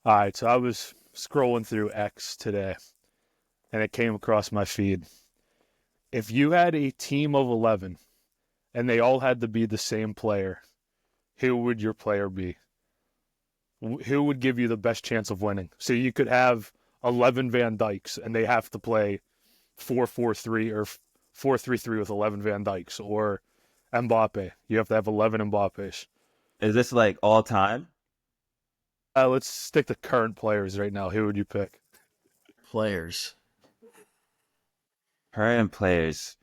All right, so I was scrolling through X today, and it came across my feed. If you had a team of 11 and they all had to be the same player, who would your player be? Who would give you the best chance of winning? So you could have 11 Van Dykes, and they have to play 4-4-3 or 4-3-3 with 11 Van Dykes, or Mbappe. You have to have 11 Mbappes. Is this like all time? Let's stick to current players right now. Who would you pick? Players. Current players.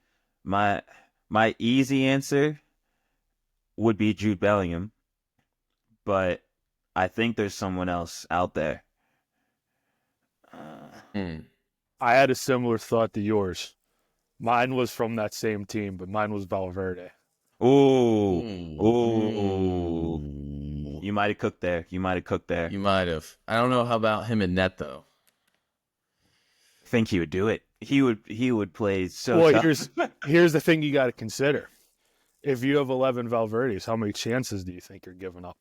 My my easy answer would be Jude Bellingham, but I think there's someone else out there. I had a similar thought to yours. Mine was from that same team, but mine was Valverde. Ooh, Mm. ooh. Mm. You might have cooked there. You might have cooked there. You might have. I don't know how about him in net though. I think he would do it. He would play so Well, tough. here's the thing you got to consider. If you have 11 Valverdes, how many chances do you think you're giving up?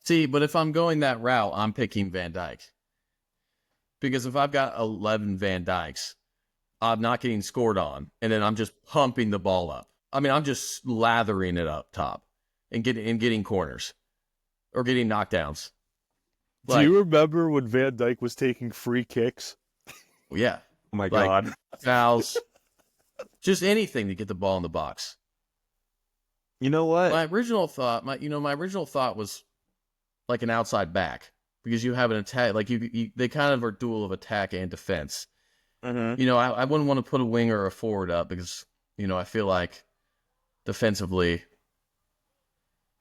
See, but if I'm going that route, I'm picking Van Dijk. Because if I've got 11 Van Dykes, I'm not getting scored on, and then I'm just pumping the ball up. I mean, I'm just lathering it up top and getting corners or getting knockdowns. Do you remember when Van Dijk was taking free kicks? Yeah. Oh my Like, God. fouls, just anything to get the ball in the box. You know what? My original thought was like an outside back because you have an attack. Like they kind of are dual of attack and defense. Mm-hmm. I wouldn't want to put a winger or a forward up because I feel like defensively,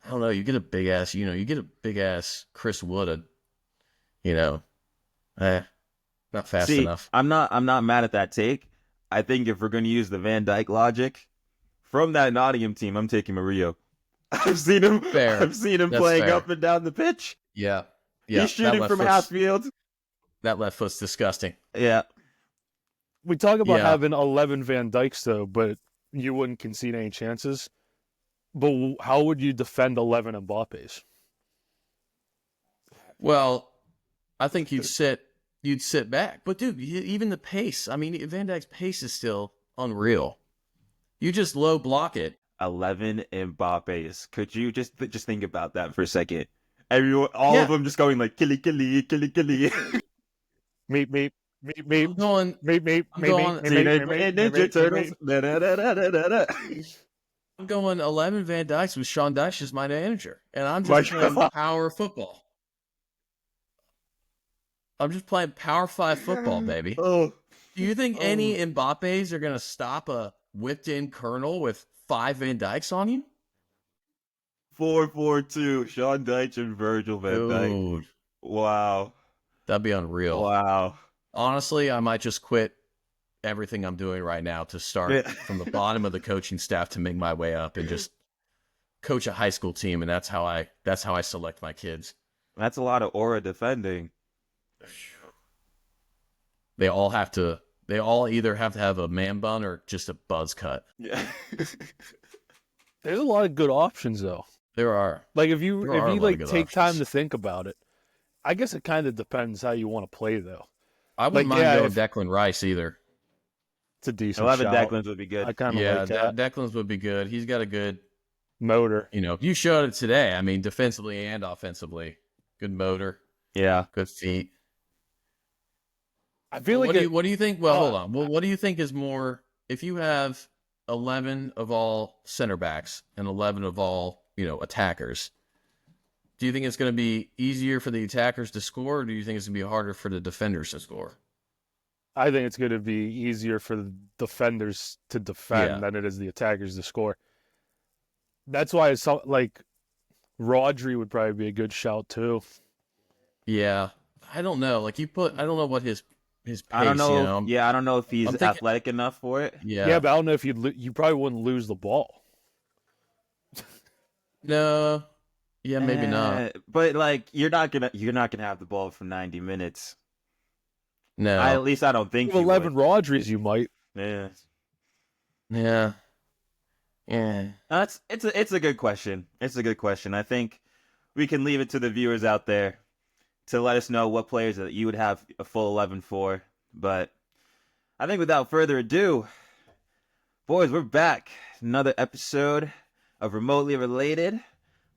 I don't know. You get a big ass Chris Wood. Not fast See, enough. I'm not mad at that take. I think if we're going to use the Van Dyke logic, from that Nottingham team, I'm taking Murillo. I've seen him. Fair. I've seen him That's playing fair. up and down the pitch. Yeah. He's shooting from half field. That left foot's disgusting. Yeah. We talk about Yeah. having 11 Van Dykes, though, but you wouldn't concede any chances. But how would you defend 11 Mbappes? Well, I think you'd sit back. But dude, even the pace. I mean, Van Dijk's pace is still unreal. You just low block it. 11 Mbappes. Could you just think about that for a second? Everyone, all Yeah. of them just going like killy, killy, killy, killy. Meep. I'm going. Ninja Turtles. I'm going 11 Van Dijks with Sean Dyche as my manager, and I'm My just playing God. power football. I'm just playing Power 5 football, baby. Oh, Do you think any Mbappes are going to stop a whipped-in Colonel with 5 Van Dijks on you? 4-4-2. Sean Dyche and Virgil van Dijk. Dude, Wow. that'd be unreal. Wow. Honestly, I might just quit everything I'm doing right now to start from the bottom of the coaching staff to make my way up and just coach a high school team, and that's how I select my kids. That's a lot of aura defending. They all either have to have a man bun or just a buzz cut. Yeah. There's a lot of good options, though. There are. Like if you There are a lot of like good take time options. to think about it, I guess it kind of depends how you want to play, though. I wouldn't Like, mind yeah, going if- Declan Rice either. It's a decent 11 shout. Declans would be good. I kind of Yeah, like that. Declan's would be good. He's got a good, Motor. you showed it today. I mean, defensively and offensively. Good motor, Yeah. good feet. I feel like What do you think? Well, hold on. Well, what do you think is more, if you have 11 of all center backs and 11 of all, attackers, do you think it's going to be easier for the attackers to score, or do you think it's going to be harder for the defenders to score? I think it's going to be easier for the defenders to defend Yeah. than it is the attackers to score. That's why it's like Rodri would probably be a good shout too. Yeah. I don't know. Like I don't know what his pace, I don't know. Yeah, I don't know if he's I'm thinking- athletic enough for it. Yeah, but I don't know if you probably wouldn't lose the ball. No. Yeah, maybe not. But like, you're not gonna have the ball for 90 minutes. No. At least I don't think. With 11 Rodris, you might. Yeah. Yeah. It's a good question. It's a good question. I think we can leave it to the viewers out there to let us know what players that you would have a full 11 for. But I think without further ado, boys, we're back. Another episode of Remotely Related.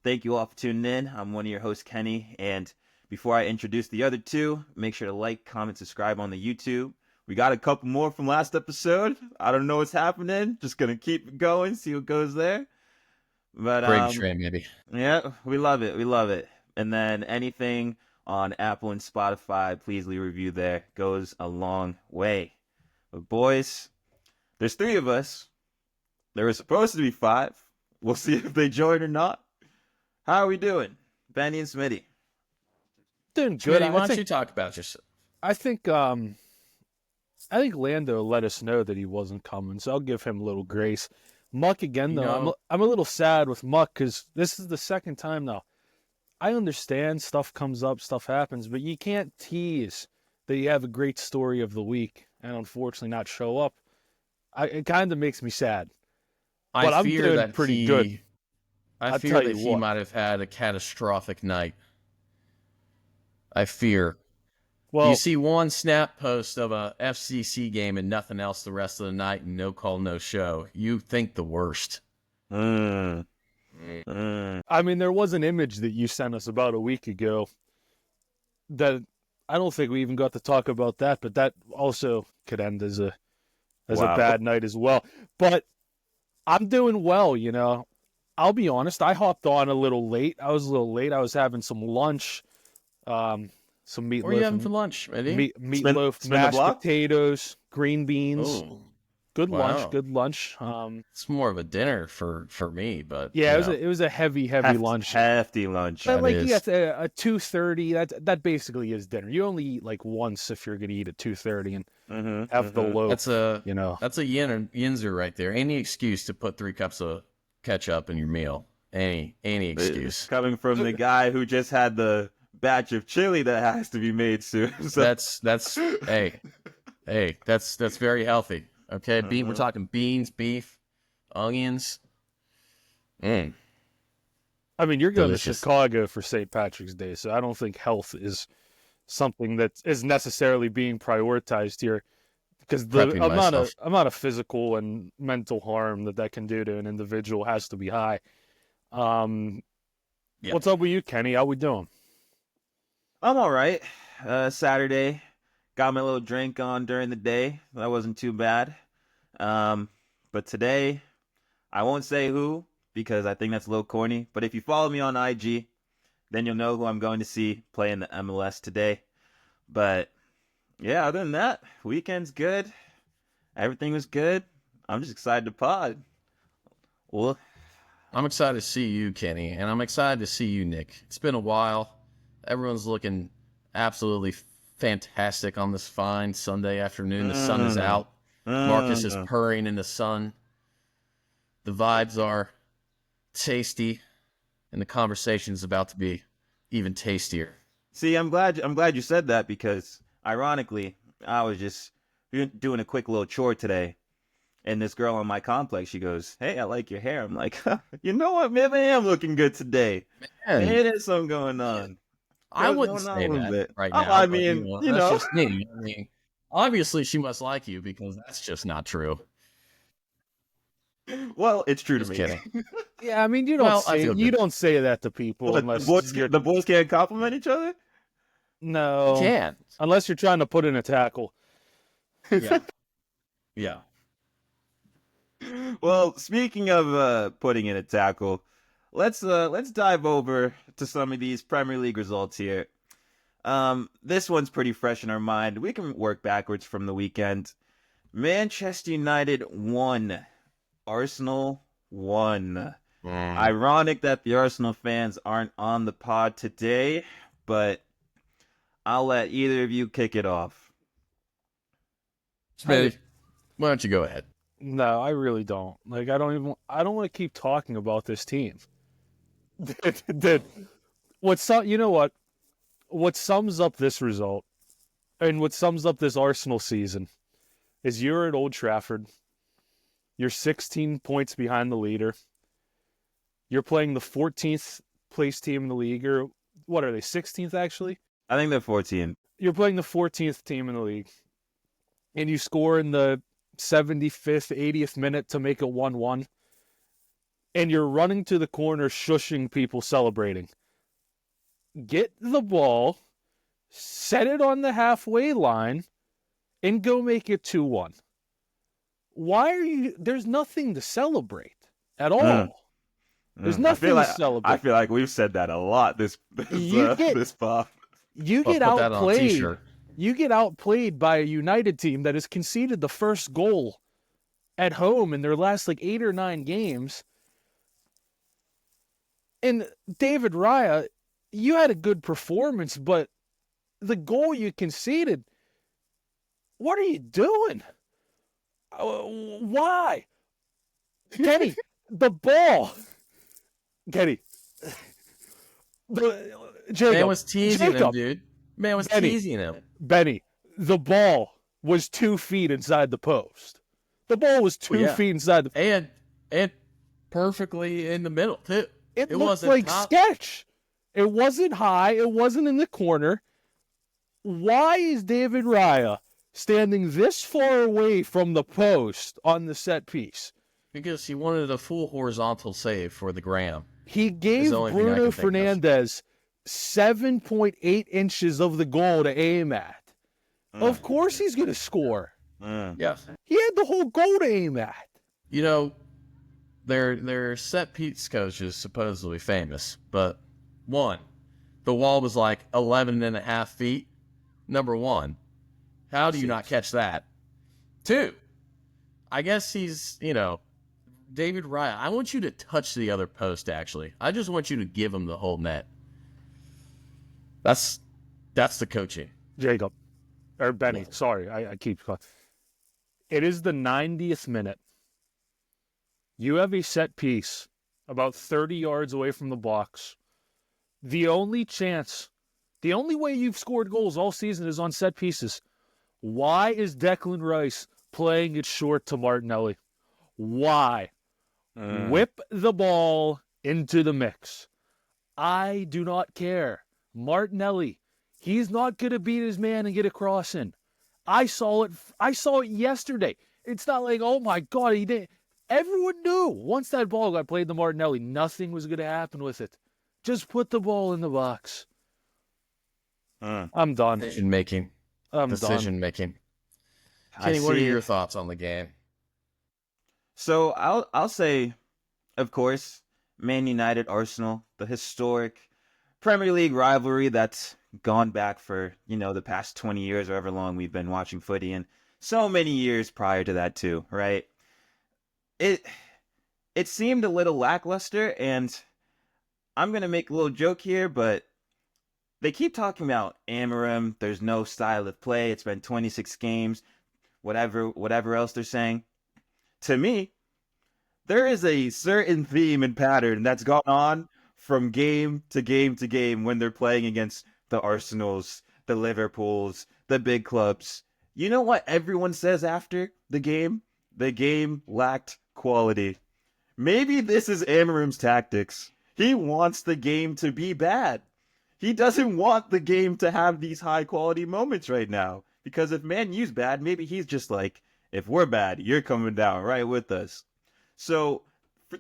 Thank you all for tuning in. I'm one of your hosts, Kenny. And before I introduce the other two, make sure to like, comment, subscribe on the YouTube. We got a couple more from last episode. I don't know what's happening. Just going to keep it going, see what goes there. But Great train, maybe. yeah, we love it. We love it. And then anything on Apple and Spotify, please leave a review there. Goes a long way. But boys, there's 3 of us. There were supposed to be 5. We'll see if they join or not. How are we doing? Benny and Smitty. Doing good. Smitty, why don't you talk about yourself? I think Lando let us know that he wasn't coming, so I'll give him a little grace. Muck again, though. I'm a little sad with Muck because this is the second time now. I understand stuff comes up, stuff happens, but you can't tease that you have a great story of the week and unfortunately not show up. It kind of makes me sad. But I'm doing pretty good. I fear that he might have had a catastrophic night. I fear. Well, you see one snap post of a FCC game and nothing else the rest of the night and no call, no show. You think the worst. I mean, there was an image that you sent us about a week ago that I don't think we even got to talk about that, but that also could end as a bad night as well. But I'm doing well, you know. I'll be honest, I hopped on a little late. I was a little late. I was having some lunch, some meatloaf. What are you having for lunch, Eddie? Meatloaf, mashed potatoes, green beans. Oh, good wow. lunch, good lunch. It's more of a dinner for me, but yeah, it was a heavy lunch. Hefty lunch. But like, yeah, a 2:30. That basically is dinner. You only eat like once if you're gonna eat at 2:30 and have the loaf. That's a that's a yinzer right there. Any excuse to put 3 cups of ketchup in your meal. Any excuse. Coming from the guy who just had the batch of chili that has to be made soon. So. That's that's very healthy. Okay, we're talking beans, beef, onions. I mean, you're going Delicious. to Chicago for St. Patrick's Day, so I don't think health is something that is necessarily being prioritized here, because the amount of physical and mental harm that can do to an individual has to be high. What's up with you, Kenny? How we doing? I'm all right. Saturday, got my little drink on during the day. That wasn't too bad. But today, I won't say who because I think that's a little corny. But if you follow me on IG, then you'll know who I'm going to see play in the MLS today. But yeah, other than that, weekend's good. Everything was good. I'm just excited to pod. Well, I'm excited to see you, Kenny, and I'm excited to see you, Nick. It's been a while. Everyone's looking absolutely fantastic on this fine Sunday afternoon. The sun is out. Marcus is purring in the sun. The vibes are tasty, and the conversation's about to be even tastier. See, I'm glad you said that because, ironically, I was just doing a quick little chore today, and this girl on my complex, she goes, "Hey, I like your hair." I'm like, you know what? Maybe I am looking good today. Man, Maybe there's something going on. I wouldn't say that right now. I mean, that's just me. I mean, obviously she must like you because that's just not true. Well, it's true Just to me. kidding. Yeah, I mean, you don't say that to people Well, unless the boys can't compliment each other. No, You can't. unless you're trying to put in a tackle. Yeah. Yeah. Well, speaking of putting in a tackle, let's dive over to some of these Premier League results here. This one's pretty fresh in our mind. We can work backwards from the weekend. Manchester United won. Arsenal won. Ironic that the Arsenal fans aren't on the pod today, but I'll let either of you kick it off. Smitty, why don't you go ahead? No, I really don't. Like, I don't want to keep talking about this team. What sums up this result and what sums up this Arsenal season is you're at Old Trafford. You're 16 points behind the leader. You're playing the 14th place team in the league, or what are they, 16th actually? I think they're 14. You're playing the 14th team in the league, and you score in the 75th, 80th minute to make it 1-1, and you're running to the corner, shushing people celebrating. Get the ball, set it on the halfway line, and go make it 2-1. Why are you... There's nothing to celebrate at all. There's nothing to celebrate. I feel like we've said that a lot this pop. You get outplayed. You get outplayed by a United team that has conceded the first goal at home in their last 8 or 9 games. And David Raya, you had a good performance, but the goal you conceded, what are you doing? Why? Kenny, the ball. Kenny. Jacob. Man was teasing him, dude. Man was teasing him. Benny, the ball was 2 feet inside the post. The ball was 2 feet inside the and perfectly in the middle, too. It looked like sketch. It wasn't high. It wasn't in the corner. Why is David Raya standing this far away from the post on the set piece? Because he wanted a full horizontal save for the gram. He gave Bruno Fernandes 7.8 inches of the goal to aim at. Of course he's going to score. Yeah. He had the whole goal to aim at. You know, their set piece coach is supposedly famous, but one, the wall was 11 and a half feet. Number one, how do you not catch that? Two, I guess he's, David Raya, I want you to touch the other post, actually. I just want you to give him the whole net. That's the coaching. Jacob. Or Benny. Sorry, I keep calling. It is the 90th minute. You have a set piece about 30 yards away from the box. The only way you've scored goals all season is on set pieces. Why is Declan Rice playing it short to Martinelli? Why? Whip the ball into the mix. I do not care. Martinelli, he's not going to beat his man and get a cross in. I saw it yesterday. It's not like, oh my God, he didn't. Everyone knew once that ball got played to Martinelli, nothing was going to happen with it. Just put the ball in the box. I'm done. Decision making. Kenny, what are your thoughts on the game? So I'll say, of course, Man United, Arsenal, the historic Premier League rivalry that's gone back for, the past 20 years, or however long we've been watching footy, and so many years prior to that too, right? It seemed a little lackluster, and I'm going to make a little joke here, but they keep talking about Amorim, there's no style of play, it's been 26 games, whatever else they're saying. To me, there is a certain theme and pattern that's gone on from game to game to game when they're playing against the Arsenals, the Liverpools, the big clubs. You know what everyone says after the game? The game lacked quality. Maybe this is Amorim's tactics. He wants the game to be bad. He doesn't want the game to have these high quality moments right now. Because if Man U's bad, maybe he's just like, if we're bad, you're coming down right with us. So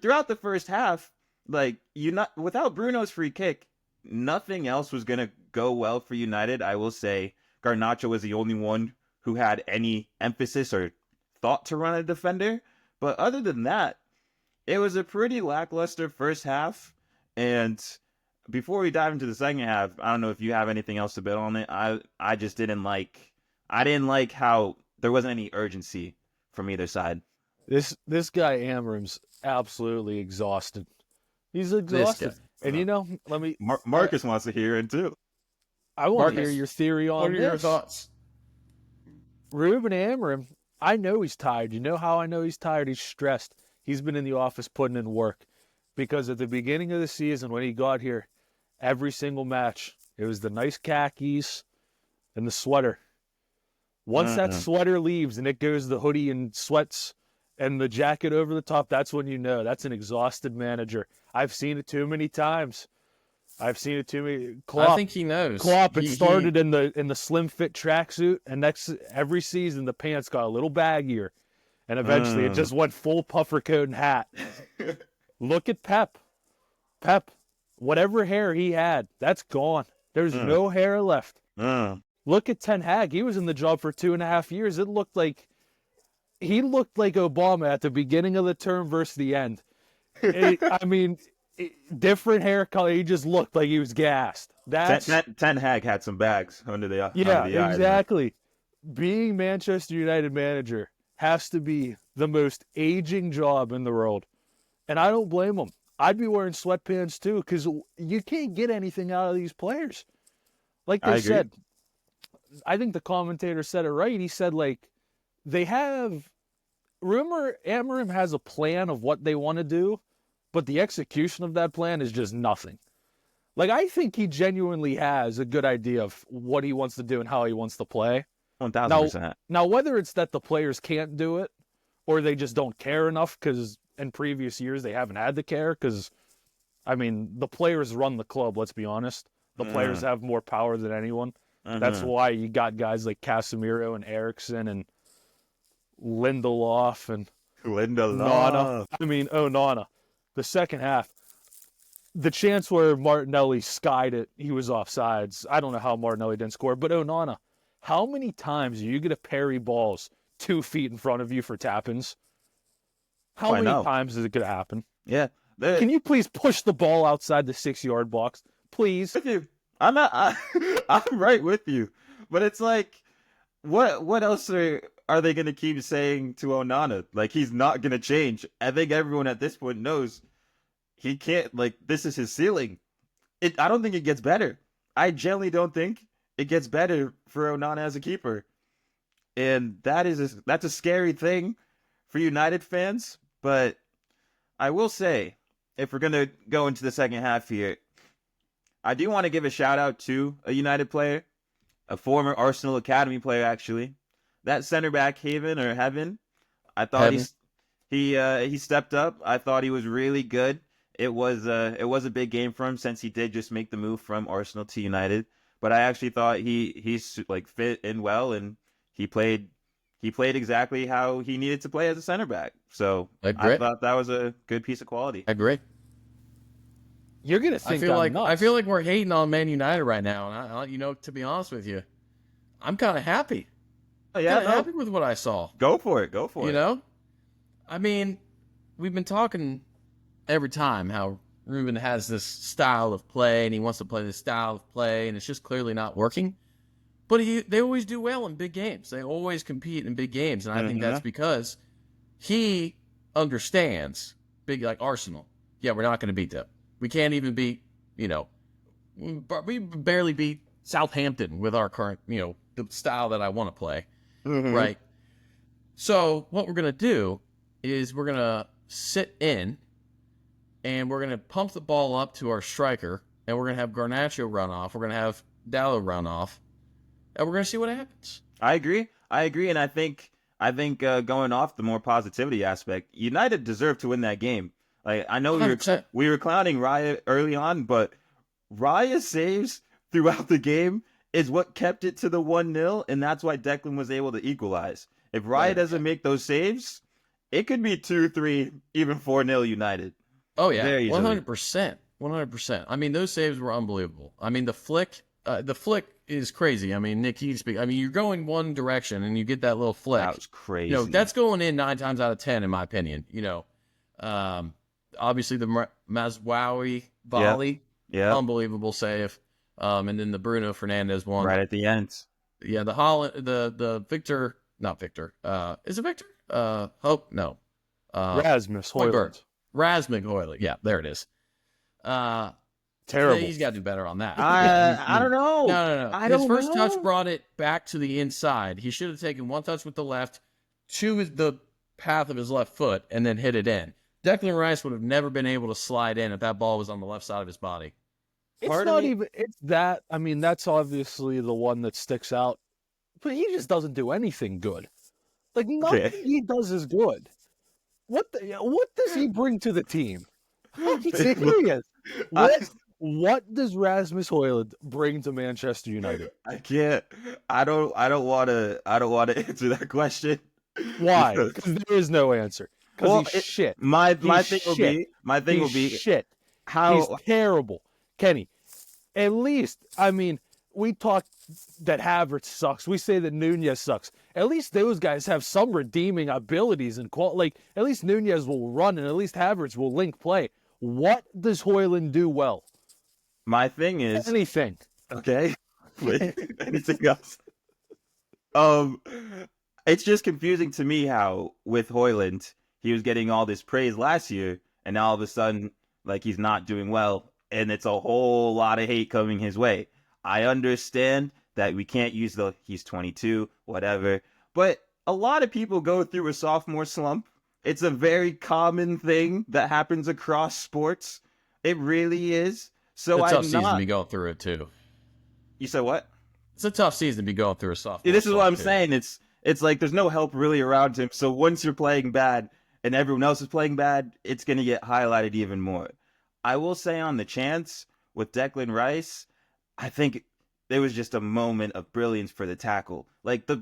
throughout the first half, without Bruno's free kick, nothing else was going to go well for United. I will say Garnacho was the only one who had any emphasis or thought to run a defender. But other than that, it was a pretty lackluster first half. And before we dive into the second half, I don't know if you have anything else to bet on it. I just didn't like how there wasn't any urgency from either side. This guy Amorim's absolutely exhausted. He's exhausted. And let me... Marcus wants to hear it too. I want to hear your theory on this. What are your thoughts? Ruben Amorim, I know he's tired. You know how I know he's tired? He's stressed. He's been in the office putting in work. Because at the beginning of the season, when he got here, every single match, it was the nice khakis and the sweater. Once that sweater leaves and it goes the hoodie and sweats and the jacket over the top, that's when you know that's an exhausted manager. I've seen it too many times. I've seen it too many. I think he knows. Klopp, it started in the slim fit tracksuit, and every season the pants got a little baggier, and eventually it just went full puffer coat and hat. Look at Pep. Pep, whatever hair he had, that's gone. There's no hair left. Look at Ten Hag. He was in the job for 2.5 years. He looked like Obama at the beginning of the term versus the end. Different hair color. He just looked like he was gassed. Ten Hag had some bags under the exactly. Being Manchester United manager has to be the most aging job in the world, and I don't blame him. I'd be wearing sweatpants too because you can't get anything out of these players. Like they said, I think the commentator said it right. He said they have. Remember, Amorim has a plan of what they want to do, but the execution of that plan is just nothing. I think he genuinely has a good idea of what he wants to do and how he wants to play. 1,000%. Now, whether it's that the players can't do it or they just don't care enough because in previous years they haven't had to care because, the players run the club, let's be honest. The players have more power than anyone. That's why you got guys like Casemiro and Eriksen and Lindelof and Nana. Nana. The second half, the chance where Martinelli skied it, he was offsides. I don't know how Martinelli didn't score, but Onana, how many times are you going to parry balls 2 feet in front of you for tap-ins? How many times is it going to happen? Yeah. Can you please push the ball outside the 6-yard box? Please. I'm right with you. But it's what else are they going to keep saying to Onana? He's not going to change. I think everyone at this point knows he can't, this is his ceiling. I don't think it gets better. I generally don't think it gets better for Onana as a keeper. And that's a scary thing for United fans. But I will say, if we're going to go into the second half here, I do want to give a shout out to a United player, a former Arsenal Academy player, actually. That center back, Heaven, I thought he stepped up. I thought he was really good. It was a big game for him since he did just make the move from Arsenal to United. But I actually thought he's fit in well, and he played exactly how he needed to play as a center back. So I thought that was a good piece of quality. I agree. You're gonna think I feel like we're hating on Man United right now, and to be honest with you, I'm kind of happy. Oh, yeah, happy with what I saw. Go for it. We've been talking every time how Ruben has this style of play, and he wants to play this style of play, and it's just clearly not working. But they always do well in big games. They always compete in big games, and I think that's because he understands like Arsenal. Yeah, we're not going to beat them. We can't even beat, we barely beat Southampton with our current, the style that I want to play, right? So what we're going to do is we're going to sit in and we're going to pump the ball up to our striker, and we're going to have Garnacho run off. We're going to have Dallo run off, and we're going to see what happens. I agree. And I think going off the more positivity aspect, United deserved to win that game. I know we were clowning Raya early on, but Raya's saves throughout the game is what kept it to the 1-0, and that's why Declan was able to equalize. If Raya doesn't make those saves, it could be 2-3, even 4-0 United. Oh, yeah, 100%. 100%. Those saves were unbelievable. The flick is crazy. Nick, you're going one direction, and you get that little flick. That was crazy. That's going in 9 times out of 10, in my opinion. Obviously the Mazwawi volley, unbelievable save. And then the Bruno Fernandes one right at the end. Yeah, the Victor, not Victor. Is it Victor? Hope no. Rasmus Højlund. Rasmus Højlund. Yeah, there it is. Terrible. He's got to do better on that. I don't know. No. His first touch brought it back to the inside. He should have taken one touch with the left to the path of his left foot and then hit it in. Declan Rice would have never been able to slide in if that ball was on the left side of his body. It's that. That's obviously the one that sticks out. But he just doesn't do anything good. Nothing he does is good. What does he bring to the team? I'm serious. What does Rasmus Højlund bring to Manchester United? I can't. I don't want to answer that question. Why? Because there is no answer. Because he's shit. My He's thing will shit. be shit. how He's terrible. Kenny, at least, I mean, we talk that Havertz sucks. We say that Nunez sucks. At least those guys have some redeeming abilities and quality. Like, at least Nunez will run and at least Havertz will link play. What does Højlund do well? my thing is Anything. okay. Wait, anything else? It's just confusing to me how with Højlund he was getting all this praise last year, and now all of a sudden like he's not doing well, and it's a whole lot of hate coming his way. I understand that we can't use he's 22, whatever, but a lot of people go through a sophomore slump. It's a very common thing that happens across sports. It really is. So It's a tough I'm season to not. be going through it too. You said what? It's a tough season to be going through a sophomore. This is what I'm too. saying. It's like there's no help really around him. So once you're playing bad and everyone else is playing bad, it's gonna get highlighted even more. I will say on the chance with Declan Rice, I think there was just a moment of brilliance for the tackle. Like the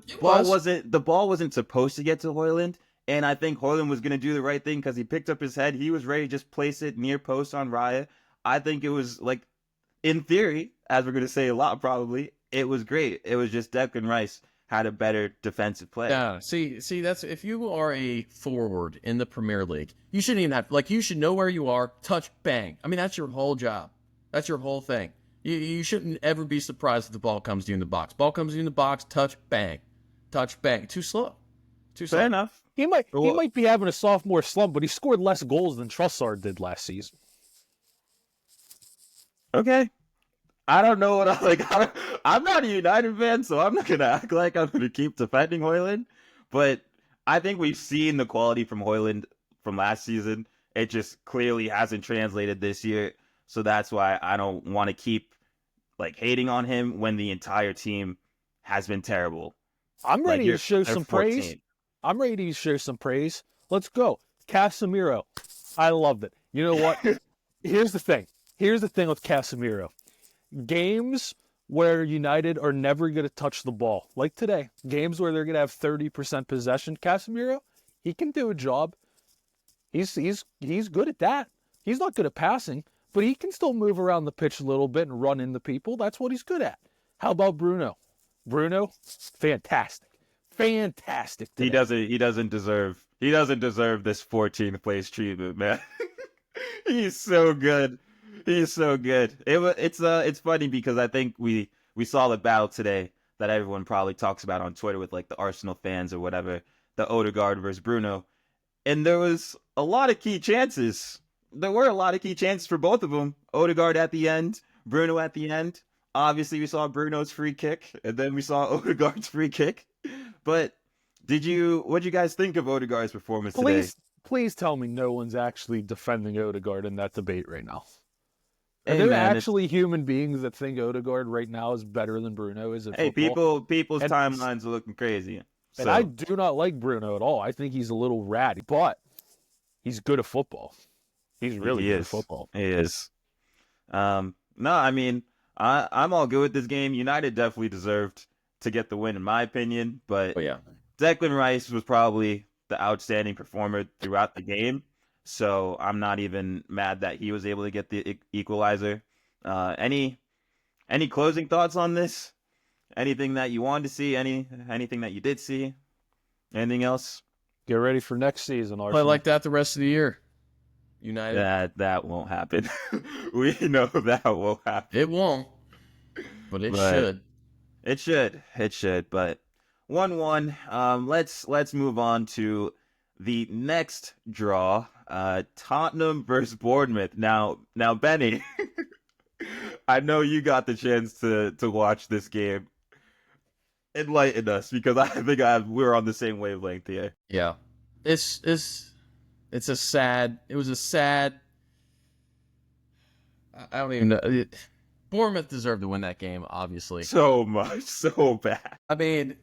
ball wasn't supposed to get to Højlund, and I think Højlund was gonna do the right thing because he picked up his head. He was ready to just place it near post on Raya. I think it was like, in theory, as we're gonna say a lot probably, it was great. It was just Declan Rice had a better defensive play. Yeah, see, that's if you are a forward in the Premier League, you shouldn't even have you should know where you are, touch, bang. I mean, that's your whole job. That's your whole thing. You shouldn't ever be surprised if the ball comes to you in the box. Ball comes to you in the box, touch, bang, touch, bang. Too slow. Fair enough. He might be having a sophomore slump, but he scored less goals than Trossard did last season. Okay. I don't know what I'm not a United fan, so I'm not gonna act like I'm gonna keep defending Højlund. But I think we've seen the quality from Højlund from last season. It just clearly hasn't translated this year. So that's why I don't want to keep like hating on him when the entire team has been terrible. I'm ready to show they're some 14. praise. I'm ready to show some praise. Let's go. Casemiro. I loved it. You know what? Here's the thing. Here's the thing with Casemiro. Games where United are never going to touch the ball, like today, games where they're going to have 30% possession, Casemiro, he can do a job. He's good at that. He's not good at passing, but he can still move around the pitch a little bit and run into people. That's what he's good at. How about Bruno? Bruno, fantastic. Fantastic today. He doesn't deserve this 14th place treatment, man. He's so good. He's so good. It's funny because I think we saw the battle today that everyone probably talks about on Twitter with like the Arsenal fans or whatever, the Odegaard versus Bruno. And there was a lot of key chances. There were a lot of key chances for both of them. Odegaard at the end, Bruno at the end. Obviously, we saw Bruno's free kick, and then we saw Odegaard's free kick. But what did you guys think of Odegaard's performance today? Please tell me no one's actually defending Odegaard in that debate right now. Are Hey, there man, actually human beings that think Odegaard right now is better than Bruno is at hey, football? people's And- timelines are looking crazy. And So, I do not like Bruno at all. I think he's a little ratty, but he's good at football. He's really good at football. He is. No, I mean, I'm all good with this game. United definitely deserved to get the win, in my opinion. But yeah, Declan Rice was probably the outstanding performer throughout the game. So I'm not even mad that he was able to get the equalizer. Any closing thoughts on this? Anything that you wanted to see? Anything that you did see? Anything else? Get ready for next season, play Arsenal. like that the rest of the year. United. That won't happen. We know that won't happen. It won't, but it should. It should. But 1-1. Let's move on to the next draw. Tottenham versus Bournemouth. Now, Benny, I know you got the chance to watch this game. Enlighten us, because I think we're on the same wavelength here. Yeah, it was a sad. I don't even know. Bournemouth deserved to win that game, obviously. So much, so bad. I mean,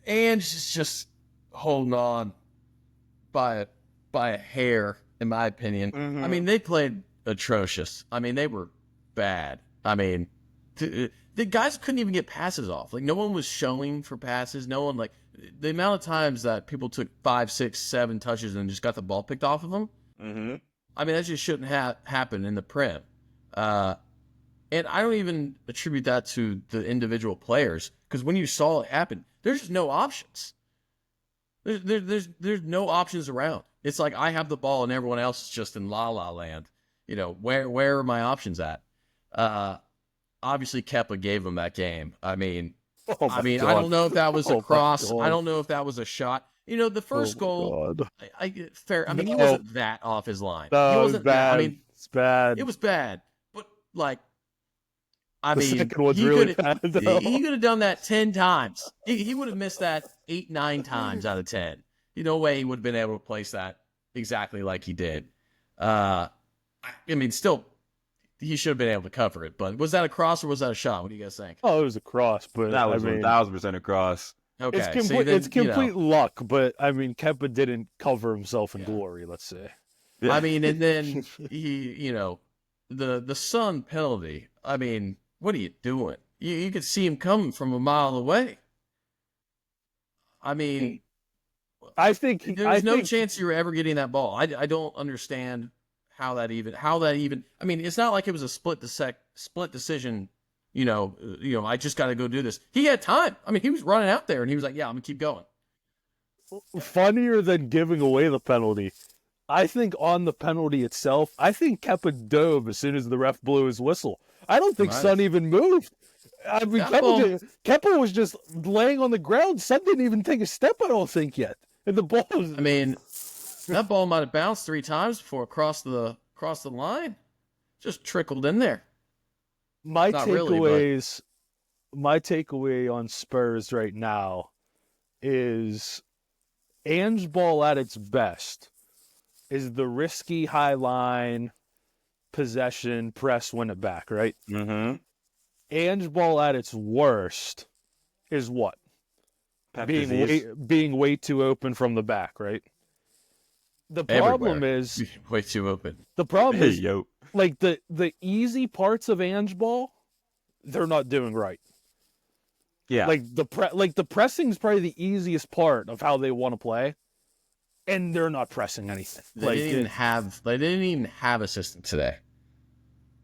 Ange just holding on by a hair, in my opinion. Mhm. I mean, they played atrocious. I mean, they were bad. I mean, the guys couldn't even get passes off. Like, no one was showing for passes. No one, like, the amount of times that people took 5, 6, 7 touches and just got the ball picked off of them. Mm-hmm. I mean, that just shouldn't happen in the Prem. And I don't even attribute that to the individual players, because when you saw it happen, there's just no options. There's no options around. It's like I have the ball and everyone else is just in la la land. You know, where are my options at? Obviously, Kepa gave him that game. I mean, I don't know if that was a cross. I don't know if that was a shot. You know, the first goal, fair. I mean, he wasn't that off his line. No, he it was wasn't bad. That. I mean, it's bad. It was bad. But, like, The second one's really bad, though. He could have done that 10 times. He would have missed that 8, 9 times out of 10. No way he would have been able to place that exactly like he did. I mean, still, he should have been able to cover it. But was that a cross or was that a shot? What do you guys think? Oh, it was a cross, but That was I mean, 1,000% a cross. Okay, it's complete luck, but I mean, Kepa didn't cover himself in glory. Let's say. Yeah. I mean, and then the Son penalty. I mean, what are you doing? You could see him coming from a mile away. I mean, I think there's no chance you were ever getting that ball. I don't understand how that even. I mean, it's not like it was a split decision. I just got to go do this. He had time. I mean, he was running out there and he was like, "Yeah, I'm gonna keep going." Funnier than giving away the penalty, I think on the penalty itself, I think Kepa dove as soon as the ref blew his whistle. I don't think Son even moved. I mean, Kepa was just laying on the ground. Son didn't even take a step, I don't think, yet. And the ball was... I mean, that ball might have bounced 3 times before it crossed the line. Just trickled in there. My takeaway on Spurs right now is Ange ball at its best is the risky high line, possession, press, win it back, right? Mm-hmm. Ange ball at its worst is what? Being way too open from the back, right? The problem is way too open. The problem is like the easy parts of Ange ball, they're not doing right. Yeah. Like the pressing is probably the easiest part of how they want to play, and they're not pressing anything. They didn't even have assistants today.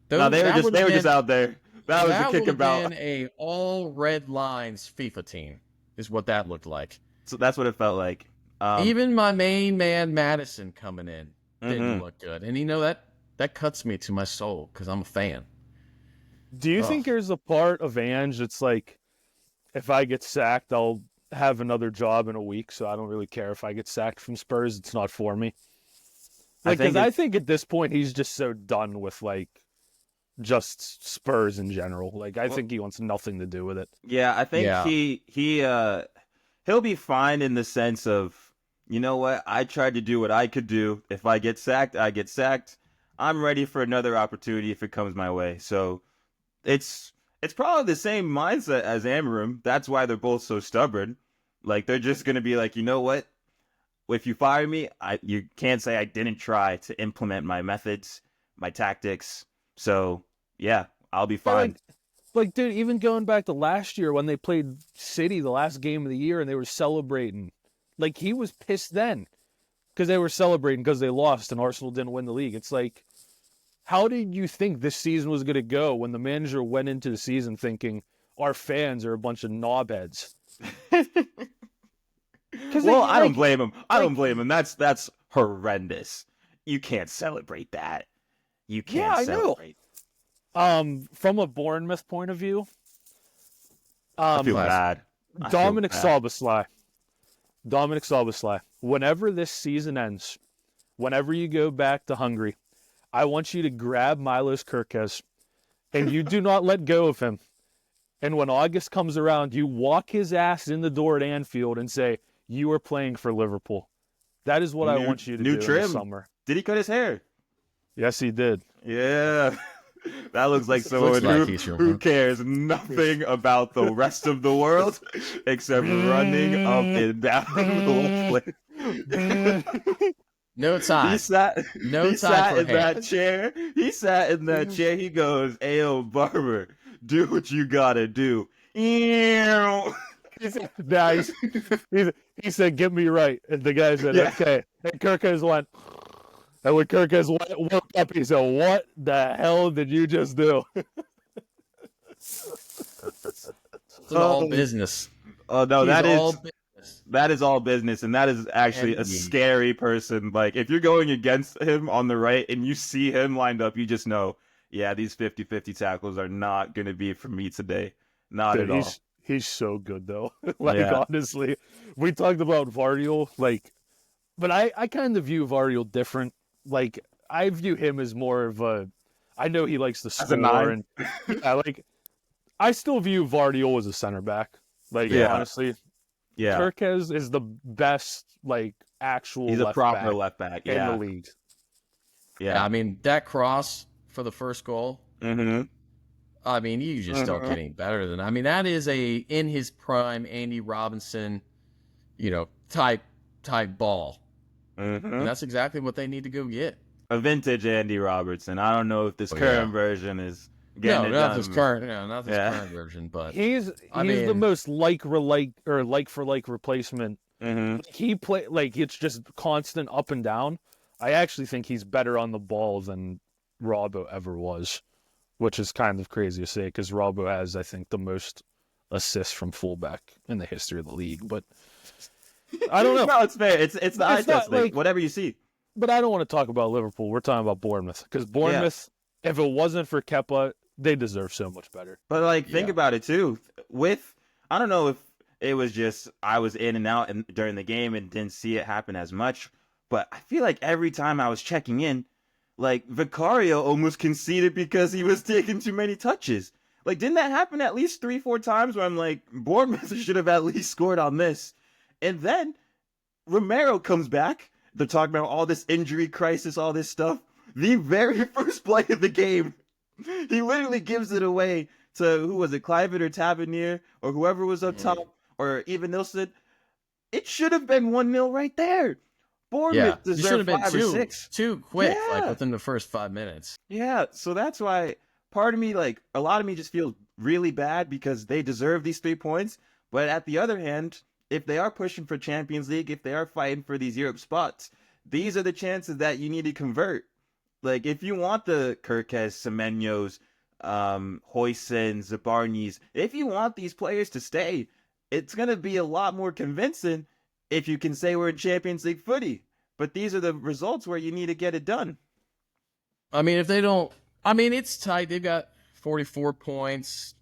No, they were just out there. That was the kickabout. That would have been a all red lines FIFA team, is what that looked like. So that's what it felt like. Even my main man Madison coming in didn't look good, and that cuts me to my soul because I'm a fan. Do you think there's a part of Ange that's like, if I get sacked, I'll have another job in a week, so I don't really care if I get sacked from Spurs. It's not for me. Because I think at this point he's just so done with like just Spurs in general. Like I think he wants nothing to do with it. Yeah, I think he'll be fine in the sense of, you know what? I tried to do what I could do. If I get sacked, I get sacked. I'm ready for another opportunity if it comes my way. So it's probably the same mindset as Amarim. That's why they're both so stubborn. Like they're just gonna be like, you know what? If you fire me, you can't say I didn't try to implement my methods, my tactics. So yeah, I'll be fine. Like, dude, even going back to last year when they played City, the last game of the year, and they were celebrating. Like, he was pissed then because they were celebrating because they lost and Arsenal didn't win the league. It's like, how did you think this season was going to go when the manager went into the season thinking our fans are a bunch of knobheads? Well, I don't blame him. I don't blame him. That's horrendous. You can't celebrate that. You can't celebrate. From a Bournemouth point of view, I feel bad. Dominic Szoboszlai. Whenever this season ends, whenever you go back to Hungary, I want you to grab Milos Kerkez, and you do not let go of him. And when August comes around, you walk his ass in the door at Anfield and say, you are playing for Liverpool. That is what I want you to do trim. this summer. Did he cut his hair? Yes, he did. Yeah. That looks like someone who cares nothing about the rest of the world except running up and down the whole place. No time. He sat. No he time sat for in that hands. chair. He sat in that chair. He goes, "Ayo, barber, do what you gotta do." Ew. He said, nah, he said, "Get me right." And the guy said, Yeah. "Okay." And Kerkez went. And when Kerkez woke up, he said, "What the hell did you just do?" It's all business. Oh no, He's all business. that is all business, and that is actually a scary person. Like, if you're going against him on the right and you see him lined up, you just know, yeah, these 50-50 tackles are not going to be for me today. Not Dude, at all. he's so good though. Like Yeah. honestly, we talked about Vardiel, like, but I kind of view Vardiel different. Like I view him as more of a. I know he likes to As a score, 9? and yeah, like I still view Vardiel as a center back. Like Yeah. honestly, Yeah. Kerkez is the best like actual He's a left proper back left back. in the Yeah. league. Yeah, I mean, that cross for the first goal, Mm-hmm. I mean, you just don't get any better than. I mean, that is a in his prime Andy Robinson, type ball, Mm-hmm. and that's exactly what they need to go get. A vintage Andy Robertson. I don't know if this current version is getting it not done. this current, not this current version, but He's the most like for like replacement. Mm-hmm. He play like it's just constant up and down. I actually think he's better on the ball than Robbo ever was, which is kind of crazy to say because Robbo has, I think, the most assists from fullback in the history of the league. But I don't know. No, it's fair. It's the eye test. like Whatever you see. But I don't want to talk about Liverpool. We're talking about Bournemouth because Bournemouth, if it wasn't for Kepa, they deserve so much better. But like, think about it too. I don't know if it was just I was in and out during the game and didn't see it happen as much. But I feel like every time I was checking in, like Vicario almost conceded because he was taking too many touches. Like, didn't that happen at least 3-4 times where I'm like, Bournemouth should have at least scored on this? And then Romero comes back. They're talking about all this injury crisis, all this stuff. The very first play of the game, he literally gives it away to, who was it, Clivert or Tavernier or whoever was up top, or even Nilsson. It should have been 1-0 right there. Bournemouth deserved 5 or 6. Too quick, like within the first 5 minutes. Yeah, so that's why part of me, like, a lot of me just feels really bad because they deserve these 3 points. But at the other hand, if they are pushing for Champions League, if they are fighting for these Europe spots, these are the chances that you need to convert. Like, if you want the Kerkez, Semenyos, Hoysens, Zabarnis, if you want these players to stay, it's going to be a lot more convincing if you can say we're in Champions League footy. But these are the results where you need to get it done. I mean, if they don't, I mean, it's tight. They've got 44 points.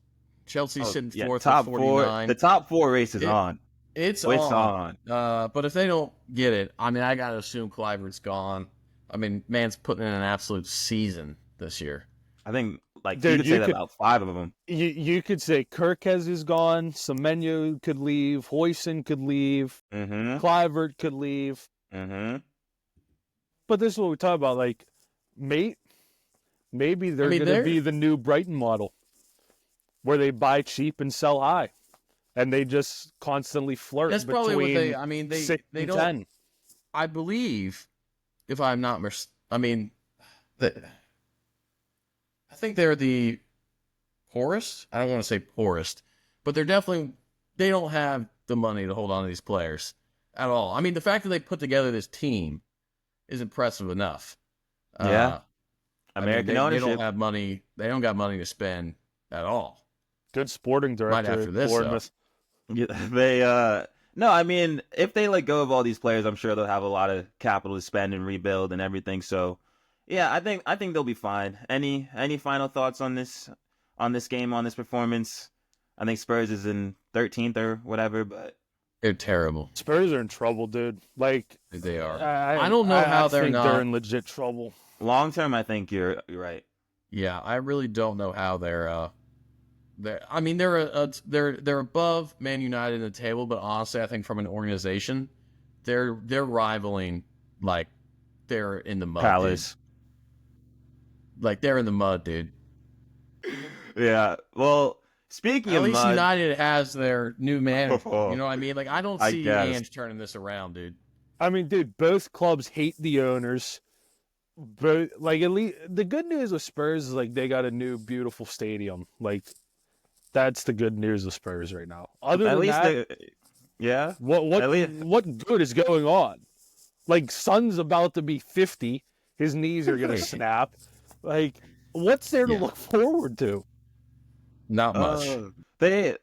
Chelsea's sitting fourth with 49. The top 4 race is on. It's on. But if they don't get it, I mean, I got to assume Clivert's gone. I mean, man's putting in an absolute season this year. I think, like, you could say that about 5 of them. You could say Kerkez is gone, Semenyo could leave, Hoyson could leave, Clivert could leave. But this is what we talk about, like, maybe they're going to be the new Brighton model, where they buy cheap and sell high, and they just constantly flirt. That's probably what they. I mean, they 6 they and don't. 10. I believe, if I'm not, I mean, I think they're the poorest. I don't want to say poorest, but they're definitely. They don't have the money to hold on to these players at all. I mean, the fact that they put together this team is impressive enough. Yeah. American ownership. They don't have money. They don't got money to spend at all. Good sporting director. Right after this, yeah, no, I mean, if they let go of all these players, I'm sure they'll have a lot of capital to spend and rebuild and everything. So, yeah, I think they'll be fine. Any final thoughts on this game, on this performance? I think Spurs is in 13th or whatever, but they're terrible. Spurs are in trouble, dude. Like they are. I don't know how they're not. They're in legit trouble. Long term, I think you're right. Yeah, I really don't know how they're. I mean, they're above Man United in the table, but honestly, I think from an organization, they're rivaling, like, they're in the mud. Palace. Dude. Like, they're in the mud, dude. Yeah. Well, speaking of mud, at least United has their new manager. You know what I mean? Like, I don't see Ange turning this around, dude. I mean, dude, both clubs hate the owners. But like, at least the good news with Spurs is like they got a new beautiful stadium. Like that's the good news with Spurs right now. Other At than least, that, yeah. what At least, what good is going on? Like Son's about to be 50. His knees are gonna snap. Like, what's there to Yeah. look forward to? Not much. they,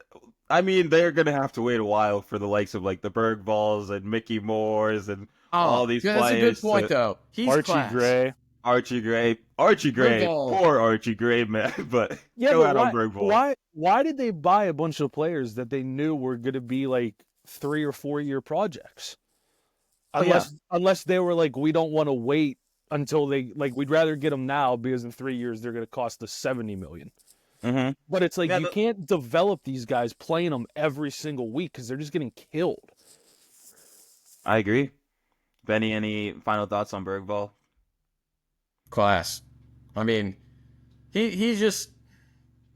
I mean, they're gonna have to wait a while for the likes of like the Bergvalls and Mickey Moores and all Oh, these that's a good players. point, though. He's Archie class. Gray. Archie Gray, Bergvall. poor Archie Gray, man. But Yeah, go but out on Bergvall. why did they buy a bunch of players that they knew were going to be like 3 or 4 year projects? Unless they were like, we don't want to wait until they like, we'd rather get them now because in 3 years they're going to cost us 70 million. Mm-hmm. But it's like Yeah, you can't develop these guys playing them every single week because they're just getting killed. I agree. Benny, any final thoughts on Bergvall? Class. I mean, he's just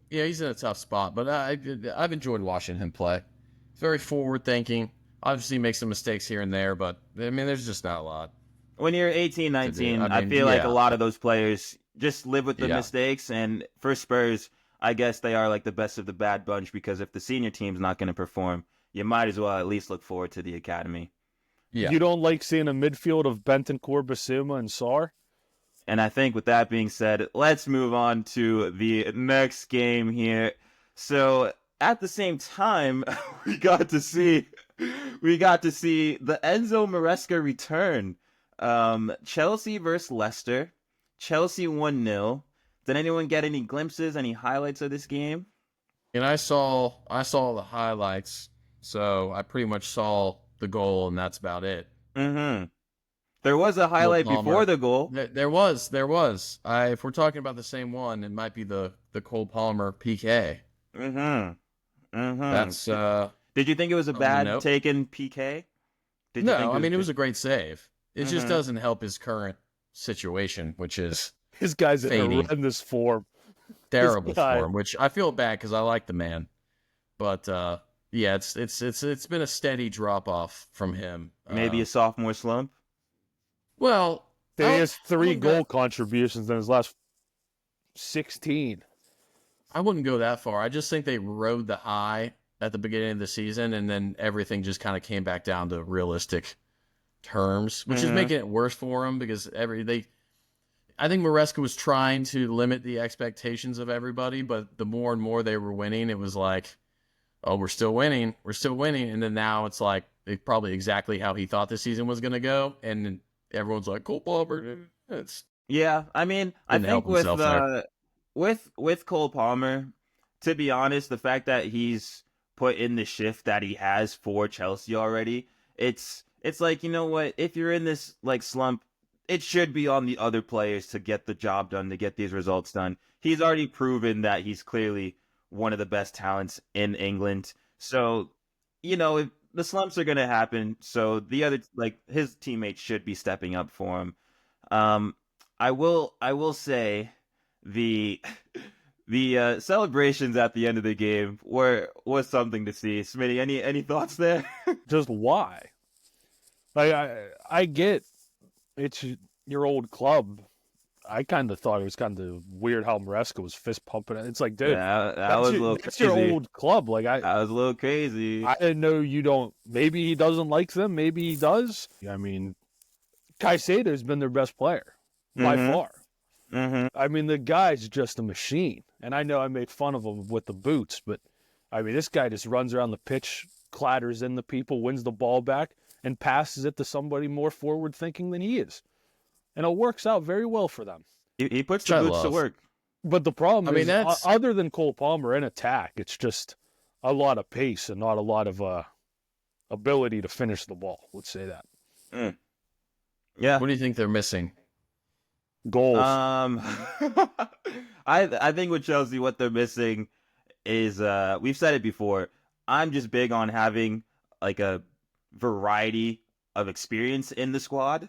he's in a tough spot, but I've enjoyed watching him play. He's very forward thinking. Obviously, makes some mistakes here and there, but I mean, there's just not a lot. When you're 18, 19, I mean, feel like a yeah. lot of those players just live with the Yeah. mistakes. And for Spurs, I guess they are like the best of the bad bunch because if the senior team's not going to perform, you might as well at least look forward to the academy. Yeah. You don't like seeing a midfield of Bentancur, Basuma, and Sarr? And I think with that being said, let's move on to the next game here. So at the same time, we got to see the Enzo Maresca return. Chelsea versus Leicester. Chelsea 1-0. Did anyone get any glimpses, any highlights of this game? And I saw the highlights, so I pretty much saw the goal, and that's about it. Mm-hmm. There was a highlight before the goal. There was. If we're talking about the same one, it might be the Cole Palmer PK. Mm-hmm. Mm-hmm. That's Did you think it was a bad taken PK? No, I mean it was a great save. It just Mhm. doesn't help his current situation, which is His guy's in Fading. horrendous form. terrible guy. form. Which I feel bad because I like the man, but yeah, it's been a steady drop off from him. Maybe a sophomore slump. Well, He has 3 wouldn't goal go- contributions in his last 16. I wouldn't go that far. I just think they rode the high at the beginning of the season, and then everything just kind of came back down to realistic terms, which is Mhm. making it worse for them because I think Maresca was trying to limit the expectations of everybody, but the more and more they were winning, it was like, oh, we're still winning, and then now it's like probably exactly how he thought the season was going to go, and then everyone's like, Cole Palmer, it's Yeah, I mean, I Didn't help think with himself there. with Cole Palmer, to be honest, the fact that he's put in the shift that he has for Chelsea already, it's like, you know what, if you're in this like slump, it should be on the other players to get the job done, to get these results done. He's already proven that he's clearly one of the best talents in England. So, you know, if the slumps are gonna happen, so the other like his teammates should be stepping up for him. I will say the the celebrations at the end of the game was something to see. Smitty, any thoughts there? Just why? Like I get it's your old club. I kind of thought it was kind of weird how Maresca was fist pumping it. It's like, dude, Yeah, that was a little that's crazy. your old club. Like That was a little crazy. I didn't know you don't. Maybe he doesn't like them. Maybe he does. I mean, Caicedo's been their best player by Mhm. far. Mm-hmm. I mean, the guy's just a machine. And I know I make fun of him with the boots, but I mean, this guy just runs around the pitch, clatters in the people, wins the ball back, and passes it to somebody more forward thinking than he is. And it works out very well for them. He puts Which I the boots to love. work. But the problem I mean, is, that's- other than Cole Palmer in attack, it's just a lot of pace and not a lot of ability to finish the ball. Let's say that. Yeah. What do you think they're missing? Goals. I think with Chelsea, what they're missing is we've said it before. I'm just big on having like a variety of experience in the squad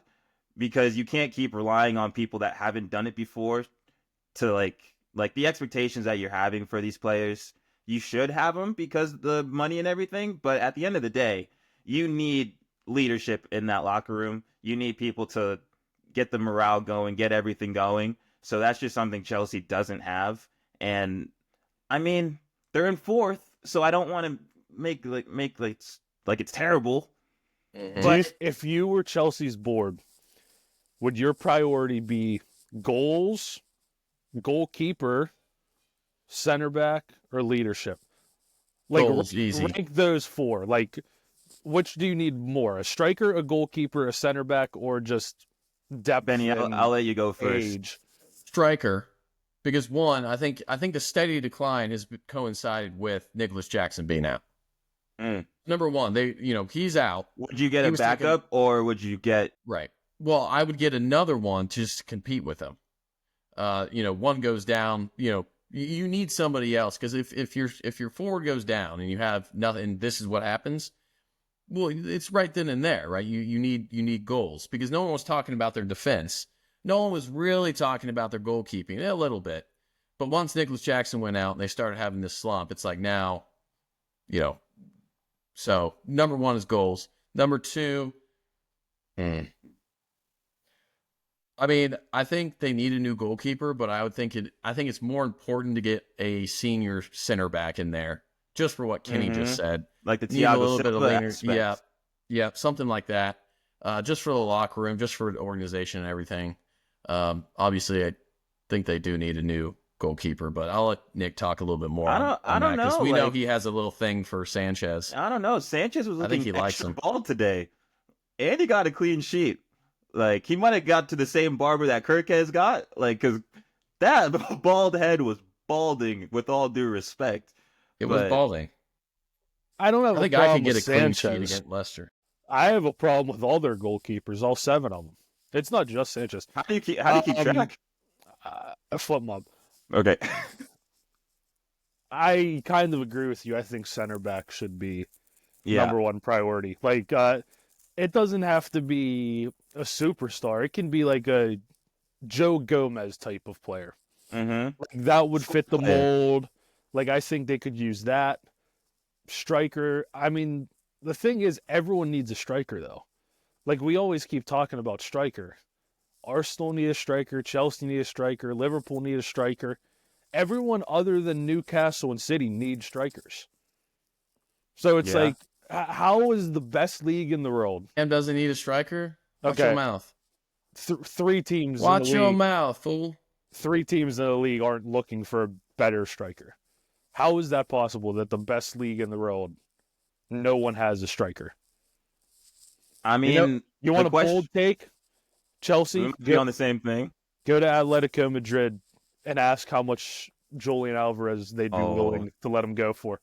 because you can't keep relying on people that haven't done it before to like the expectations that you're having for these players. You should have them because the money and everything, but at the end of the day, you need leadership in that locker room. You need people to get the morale going, get everything going. So that's just something Chelsea doesn't have. And I mean, they're in fourth, so I don't want to make it's terrible. But if you were Chelsea's board, would your priority be goals, goalkeeper, center back, or leadership? Like, Goals, easy. rank those four. Like, which do you need more? A striker, a goalkeeper, a center back, or just depth? Benny, and I'll let you go first. age? Striker, because one, I think the steady decline has coincided with Nicholas Jackson being out. Number one, he's out. Would you get a backup or would you get right? Well, I would get another one to just compete with him. One goes down. You need somebody else because if your forward goes down and you have nothing, this is what happens. Well, it's right then and there, right? You need goals because no one was talking about their defense. No one was really talking about their goalkeeping a little bit, but once Nicholas Jackson went out and they started having this slump, it's like now, So number one is goals. Number two, I mean, I think they need a new goalkeeper, but I think it's more important to get a senior center back in there, just for what Kenny just said. like the Need a little Thiago bit of Silva leaner, aspect? yeah, something like that. Just for the locker room, just for the organization and everything. Obviously, I think they do need a new goalkeeper, but I'll let Nick talk a little bit more. I don't know. We know he has a little thing for Sanchez. I don't know. Sanchez was I think he looking likes extra him. bald today, and he got a clean sheet. Like he might have got to the same barber that Kerkez got. Like because that bald head was balding. With all due respect, It was balding. I don't have I a think I problem could get with a clean sheet Sanchez. against Leicester. I have a problem with all their goalkeepers, all 7 of them. It's not just Sanchez. How do you keep track? Flip mob. Okay. I kind of agree with you. I think center back should be Yeah. number one priority. Like, it doesn't have to be a superstar. It can be like a Joe Gomez type of player. Mm-hmm. Like, that would fit the Player. mold. Like, I think they could use that. Striker. I mean, the thing is, everyone needs a striker, though. Like, we always keep talking about striker. Arsenal need a striker. Chelsea need a striker. Liverpool need a striker. Everyone other than Newcastle and City need strikers. So it's like, how is the best league in the world? Cam doesn't need a striker. Watch Okay. your mouth. 3 teams Watch in the your league. mouth, fool. 3 teams in the league aren't looking for a better striker. How is that possible that the best league in the world, no one has a striker? I mean, You want the a question- bold take? Chelsea, we be on the same thing. go to Atletico Madrid and ask how much Julian Alvarez they'd be willing to let him go for,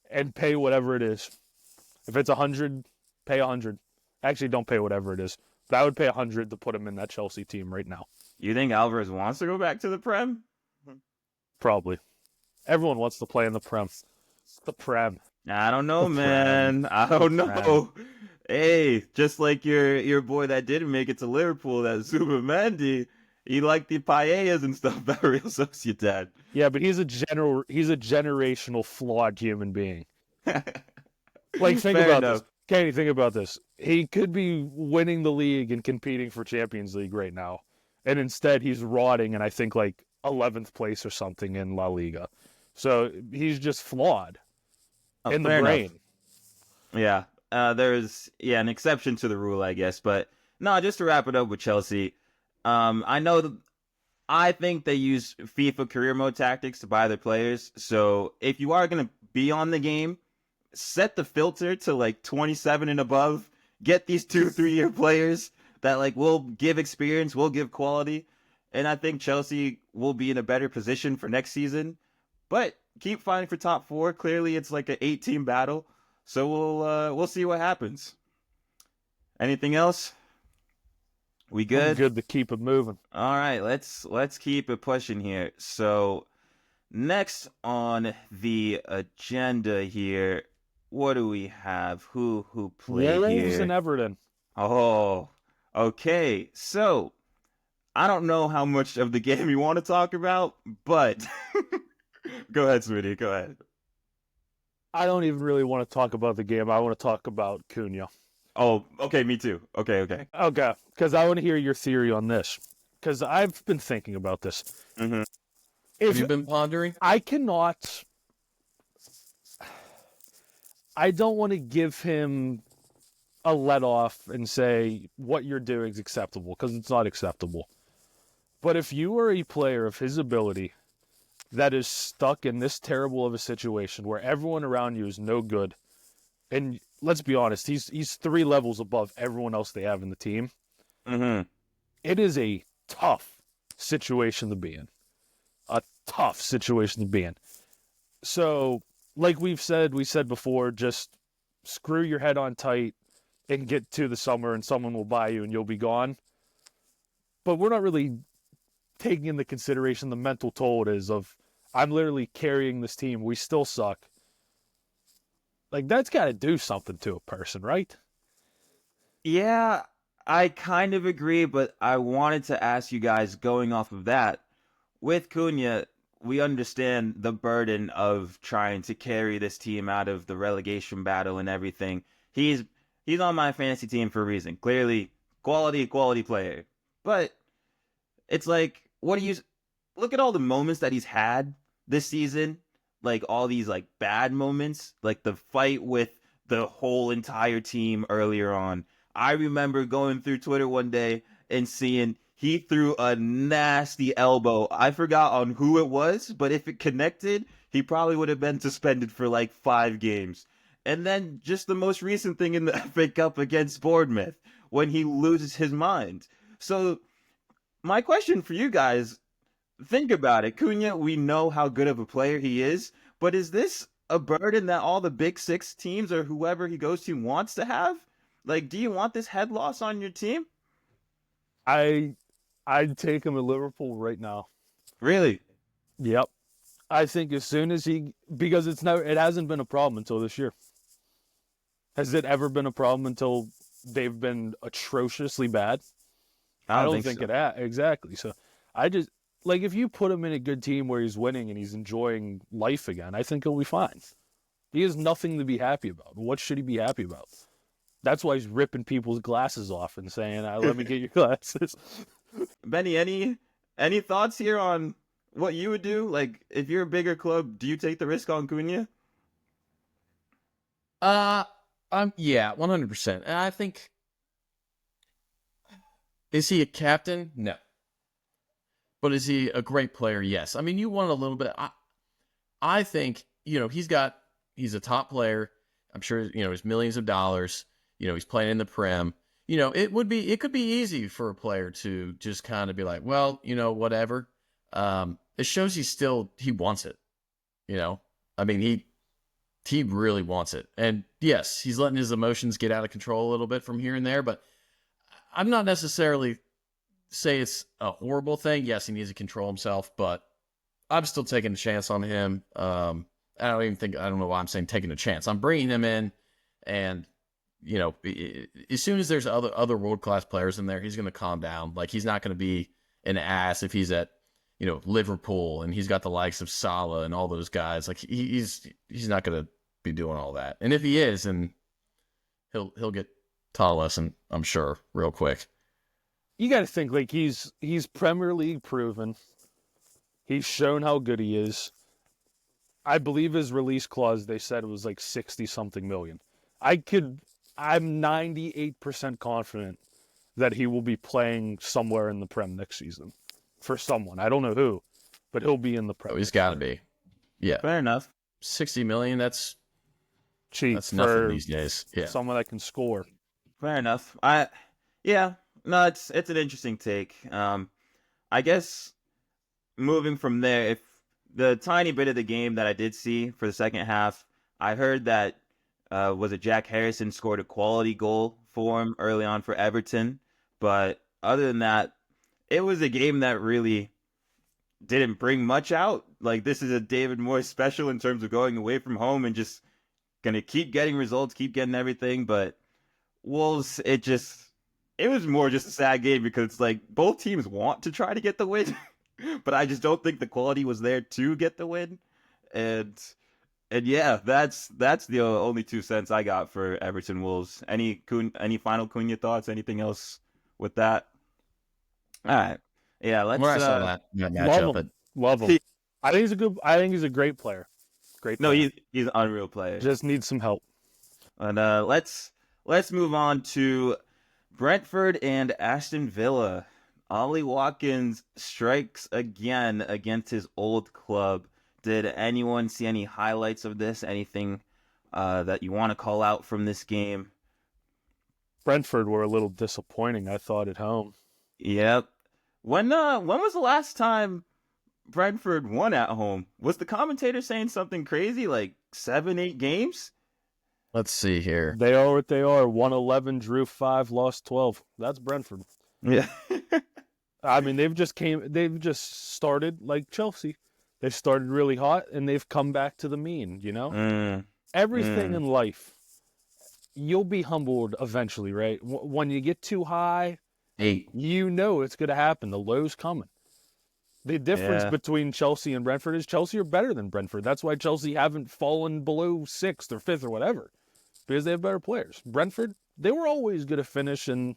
and pay whatever it is. If it's 100, pay 100. Actually, don't pay whatever it is. But I would pay 100 to put him in that Chelsea team right now. You think Alvarez wants to go back to the Prem? Probably. Everyone wants to play in the Prem. It's the Prem. I don't know, The man. I don't The know. Hey, just like your boy that didn't make it to Liverpool, that Zubimendi, he liked the paellas and stuff at Real Sociedad. Yeah, but he's a generational flawed human being. Like, think Fair about enough. this. Kenny, think about this. He could be winning the league and competing for Champions League right now. And instead, he's rotting in, I think, like 11th place or something in La Liga. So he's just flawed in the Fair enough. brain. Yeah, there's an exception to the rule, I guess. But no, just to wrap it up with Chelsea, I think they use FIFA career mode tactics to buy their players. So if you are gonna be on the game, set the filter to like 27 and above. Get these 2-3 year players that like will give experience, will give quality, and I think Chelsea will be in a better position for next season. But keep fighting for top 4. Clearly, it's like an 8-team battle. So we'll see what happens. Anything else? We good? Good to keep it moving. All right, let's keep it pushing here. So next on the agenda here, what do we have? Who played Wolves here? and Everton. Oh, okay. So I don't know how much of the game you want to talk about, but go ahead, Smitty. Go ahead. I don't even really want to talk about the game. I want to talk about Cunha. Oh, okay, me too. Okay. Okay, because I want to hear your theory on this. Because I've been thinking about this. Mm-hmm. Have If you been pondering? I cannot, I don't want to give him a let off and say what you're doing is acceptable because it's not acceptable. But if you are a player of his ability that is stuck in this terrible of a situation where everyone around you is no good, and let's be honest, he's 3 levels above everyone else they have in the team. Mm-hmm. It is a tough situation to be in. A tough situation to be in. So, like we said before, just screw your head on tight and get to the summer and someone will buy you and you'll be gone. But we're not really taking into consideration the mental toll it is of I'm literally carrying this team. We still suck. Like that's got to do something to a person, right? Yeah, I kind of agree, but I wanted to ask you guys going off of that. With Cunha, we understand the burden of trying to carry this team out of the relegation battle and everything. He's on my fantasy team for a reason. Clearly, quality player. But it's like, what do you look at all the moments that he's had this season? Like all these like bad moments, like the fight with the whole entire team earlier on. I remember going through Twitter one day and seeing he threw a nasty elbow. I forgot on who it was, but if it connected, he probably would have been suspended for like 5 games. And then just the most recent thing in the FA Cup against Bournemouth when he loses his mind. So my question for you guys, think about it. Cunha, we know how good of a player he is, but is this a burden that all the big six teams or whoever he goes to wants to have? Like, do you want this head loss on your team? I'd take him at Liverpool right now. Really? Yep. I think as soon as because it hasn't been a problem until this year. Has it ever been a problem until they've been atrociously bad? I don't think so. it has. Exactly. So I just, like, if you put him in a good team where he's winning and he's enjoying life again, I think he'll be fine. He has nothing to be happy about. What should he be happy about? That's why he's ripping people's glasses off and saying, let me get your glasses. Benny, any thoughts here on what you would do? Like, if you're a bigger club, do you take the risk on Cunha? Yeah, 100%. And I think, is he a captain? No. But is he a great player? Yes. I mean, you want a little bit. I think, he's a top player. I'm sure, he's millions of dollars. He's playing in the Prem. It could be easy for a player to just kind of be like, well, whatever. It shows he wants it. I mean, he really wants it. And yes, he's letting his emotions get out of control a little bit from here and there, but I'm not necessarily say it's a horrible thing. Yes, he needs to control himself, but I'm still taking a chance on him. I don't know why I'm saying taking a chance. I'm bringing him in, and as soon as there's other world-class players in there, he's going to calm down. Like, he's not going to be an ass if he's at Liverpool and he's got the likes of Salah and all those guys. Like, he's not going to be doing all that. And if he is, then he'll get taught a lesson, I'm sure, real quick. You got to think, like, he's Premier League proven. He's shown how good he is. I believe his release clause, they said it was like 60-something million. I'm 98% confident that he will be playing somewhere in the Prem next season for someone. I don't know who, but he'll be in the Prem. Oh, he's got to be. Yeah. Fair enough. 60 million, that's cheap. That's nothing these days. Yeah. Someone that can score. Fair enough. No, it's an interesting take. I guess moving from there, if the tiny bit of the game that I did see for the second half, I heard that was it Jack Harrison scored a quality goal for him early on for Everton, but other than that, it was a game that really didn't bring much out. Like, this is a David Moyes special in terms of going away from home and just gonna keep getting results, keep getting everything, but Wolves, it was more just a sad game because it's like both teams want to try to get the win, but I just don't think the quality was there to get the win. And And yeah, that's the only 2 cents I got for Everton Wolves. Any final Cunha thoughts? Anything else with that? All right. Yeah, When let's I saw that Love matchup, him. Love him. I think he's a good. I think he's a great player. Great no, player. he's an unreal player. Just needs some help. And let's move on to Brentford and Aston Villa. Ollie Watkins strikes again against his old club. Did anyone see any highlights of this? Anything that you want to call out from this game? Brentford were a little disappointing, I thought, at home. Yep. When was the last time Brentford won at home? Was the commentator saying something crazy like 7-8 games? let's see here. They are what they are. Won 11, drew 5, lost 12. That's Brentford. Yeah. I mean, they've just started like Chelsea. They started really hot, and they've come back to the mean, you know? Everything in life, you'll be humbled eventually, right? When you get too high, 8. you know it's going to happen. The low's coming. The difference between Chelsea and Brentford is Chelsea are better than Brentford. That's why Chelsea haven't fallen below 6th or 5th or whatever, because they have better players. Brentford, they were always going to finish in,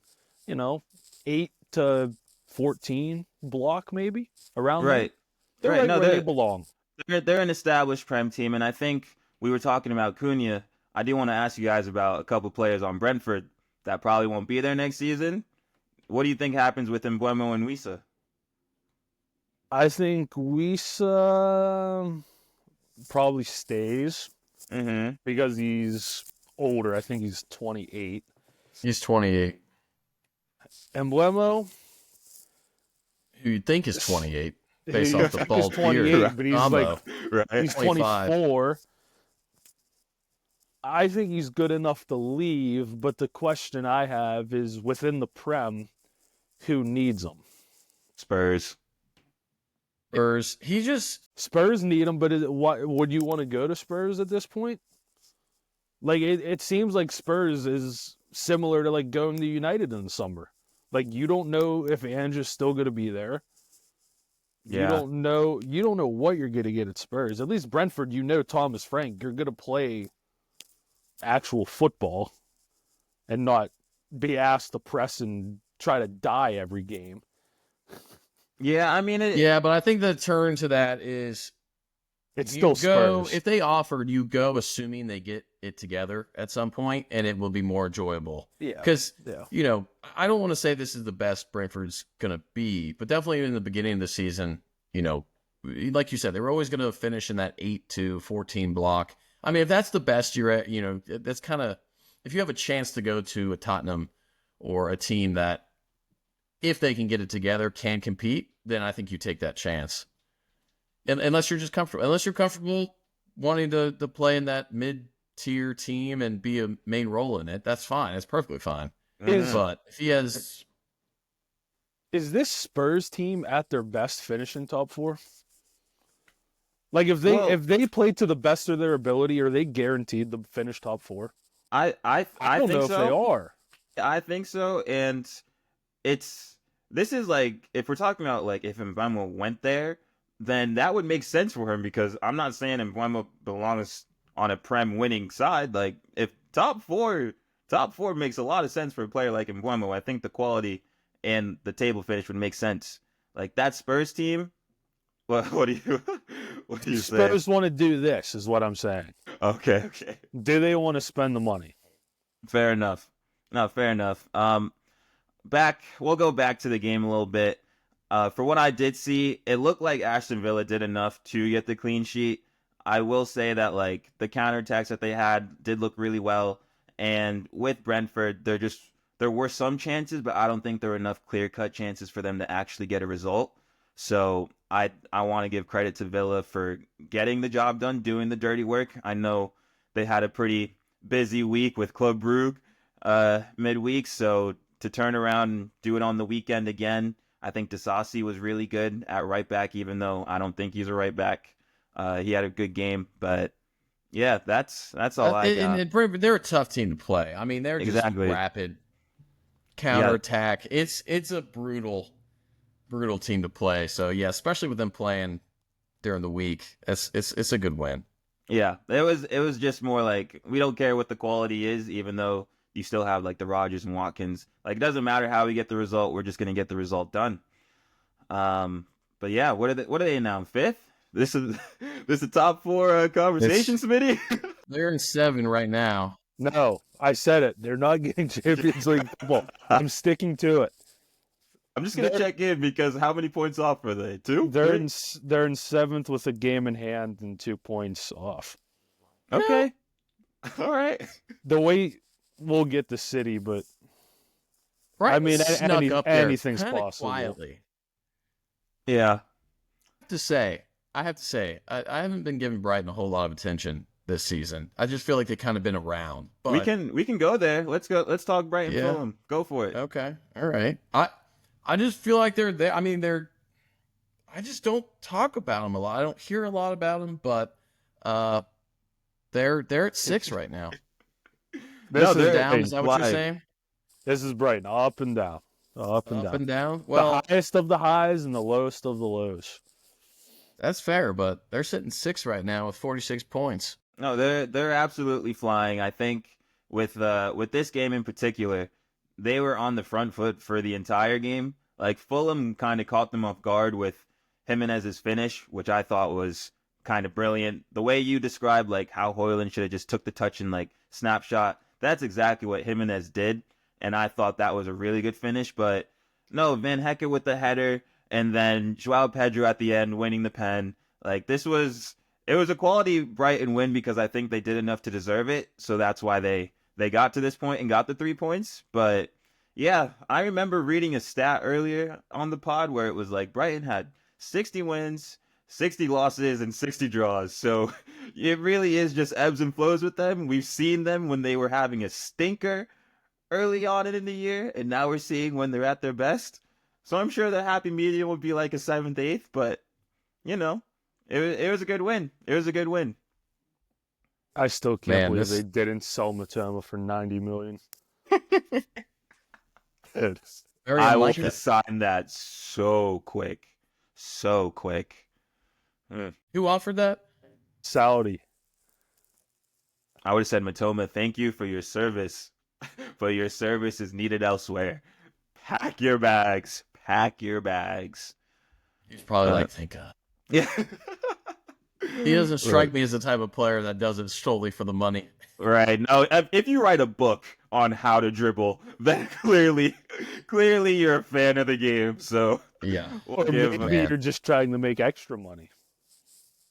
8 to 14 block maybe, around Right. there. They're Right. No, where they belong. They're an established Prem team, and I think we were talking about Cunha. I do want to ask you guys about a couple players on Brentford that probably won't be there next season. What do you think happens with Mbeumo and Wissa? I think Wisa probably stays because he's older. I think he's 28. He's 28. Emblemo, Who you'd think is 28 he- based off the he's bald 28, beard. but he's combo. he's 25. 24. I think he's good enough to leave, but the question I have is within the Prem, who needs him? Spurs. He just Spurs need him, but would you want to go to Spurs at this point? Like it seems like Spurs is similar to like going to United in the summer. Like you don't know if Ange's still going to be there. Yeah. You don't know what you're going to get at Spurs. At least Brentford, Thomas Frank, you're going to play actual football and not be asked to press and try to die every game. Yeah, I mean, but I think the turn to that is It's you still go Spurs. if they offered, you go assuming they get it together at some point, and it will be more enjoyable. Yeah. Because Yeah. I don't want to say this is the best Brentford's gonna be, but definitely in the beginning of the season, like you said, they were always gonna finish in that 8 to 14 block. I mean, if that's the best you're at, that's kind of if you have a chance to go to a Tottenham or a team that, if they can get it together, can compete, then I think you take that chance. And unless you're comfortable wanting to play in that mid-tier team and be a main role in it, that's fine. That's perfectly fine. But if he has... Is this Spurs team at their best finishing top 4? Like if they play to the best of their ability, are they guaranteed to finish top 4? I don't think know if so. they are. I think so, and this is like, if we're talking about like if Mbeumo went there, then that would make sense for him, because I'm not saying Mbeumo belongs on a Prem winning side. Like if top four makes a lot of sense for a player like Mbeumo. I think the quality and the table finish would make sense. Like that Spurs team. What do you say? Spurs want to do this, is what I'm saying. Okay. Do they want to spend the money? Fair enough. No, fair enough. We'll go back to the game a little bit. For what I did see, it looked like Aston Villa did enough to get the clean sheet. I will say that like the counterattacks that they had did look really well. And with Brentford, there were some chances, but I don't think there were enough clear-cut chances for them to actually get a result. So I want to give credit to Villa for getting the job done, doing the dirty work. I know they had a pretty busy week with Club Brugge midweek, so to turn around and do it on the weekend again, I think Disasi was really good at right back, even though I don't think he's a right back. He had a good game, but yeah, that's all I got. And Brentford, they're a tough team to play. I mean, they're just rapid counterattack. Yeah. It's a brutal team to play. So yeah, especially with them playing during the week, it's a good win. Yeah, it was just more like we don't care what the quality is, even though you still have like the Rodgers and Watkins. Like it doesn't matter how we get the result, we're just gonna get the result done. Um, but yeah, what are they now? Fifth? This is this is a top four conversation, It's Smitty. they're in 7 right now. No, I said it. They're not getting Champions League football. I'm sticking to it. I'm just gonna They're, check in because how many points off are they? Two? they're Three? in they're in seventh with a game in hand and 2 points off. Okay. All right. The way we'll get the City, but Right, I mean, snuck up there anything's kinda possible. quietly. Yeah. I have to say, I haven't been giving Brighton a whole lot of attention this season. I just feel like they've kind of been around. But We can go there. Let's go. Let's talk Brighton Yeah. Fulham. Go for it. okay, all right. I just feel like they're there. I mean, I just don't talk about them a lot. I don't hear a lot about them, but they're at 6 right now. This they're is Down, is that what you're live. saying? This is Brighton, up and down, up and Up down. and down. Well, The highest of the highs and the lowest of the lows. that's fair, but they're sitting 6 right now with 46 points. No, they're absolutely flying. I think with this game in particular, they were on the front foot for the entire game. Like Fulham kind of caught them off guard with Jimenez's finish, which I thought was kind of brilliant. The way you described like how Højlund should have just took the touch and like snapshot, that's exactly what Jimenez did, and I thought that was a really good finish. But no, Van Hecke with the header, and then Joao Pedro at the end winning the pen. Like it was a quality Brighton win because I think they did enough to deserve it. So that's why they got to this point and got the 3 points. But yeah, I remember reading a stat earlier on the pod where it was like Brighton had 60 wins, 60 losses, and 60 draws. So it really is just ebbs and flows with them. We've seen them when they were having a stinker early on in the year, and now we're seeing when they're at their best. So I'm sure the happy medium would be like a 7th, 8th, but you know, it was a good win. It was a good win. I still can't Man, believe this- they didn't sell Matoma for $90 million. Dude, Very I will unlikely. assign that so quick. So quick. Who offered that? Saudi. I would have said, Matoma, thank you for your service, but your service is needed elsewhere. Pack your bags. Pack your bags. He's probably Uh, like, thank God. Yeah. He doesn't strike me as the type of player that does it solely for the money. Right. No, if you write a book on how to dribble, then clearly you're a fan of the game. So Yeah. we'll Or give maybe him, man. you're just trying to make extra money.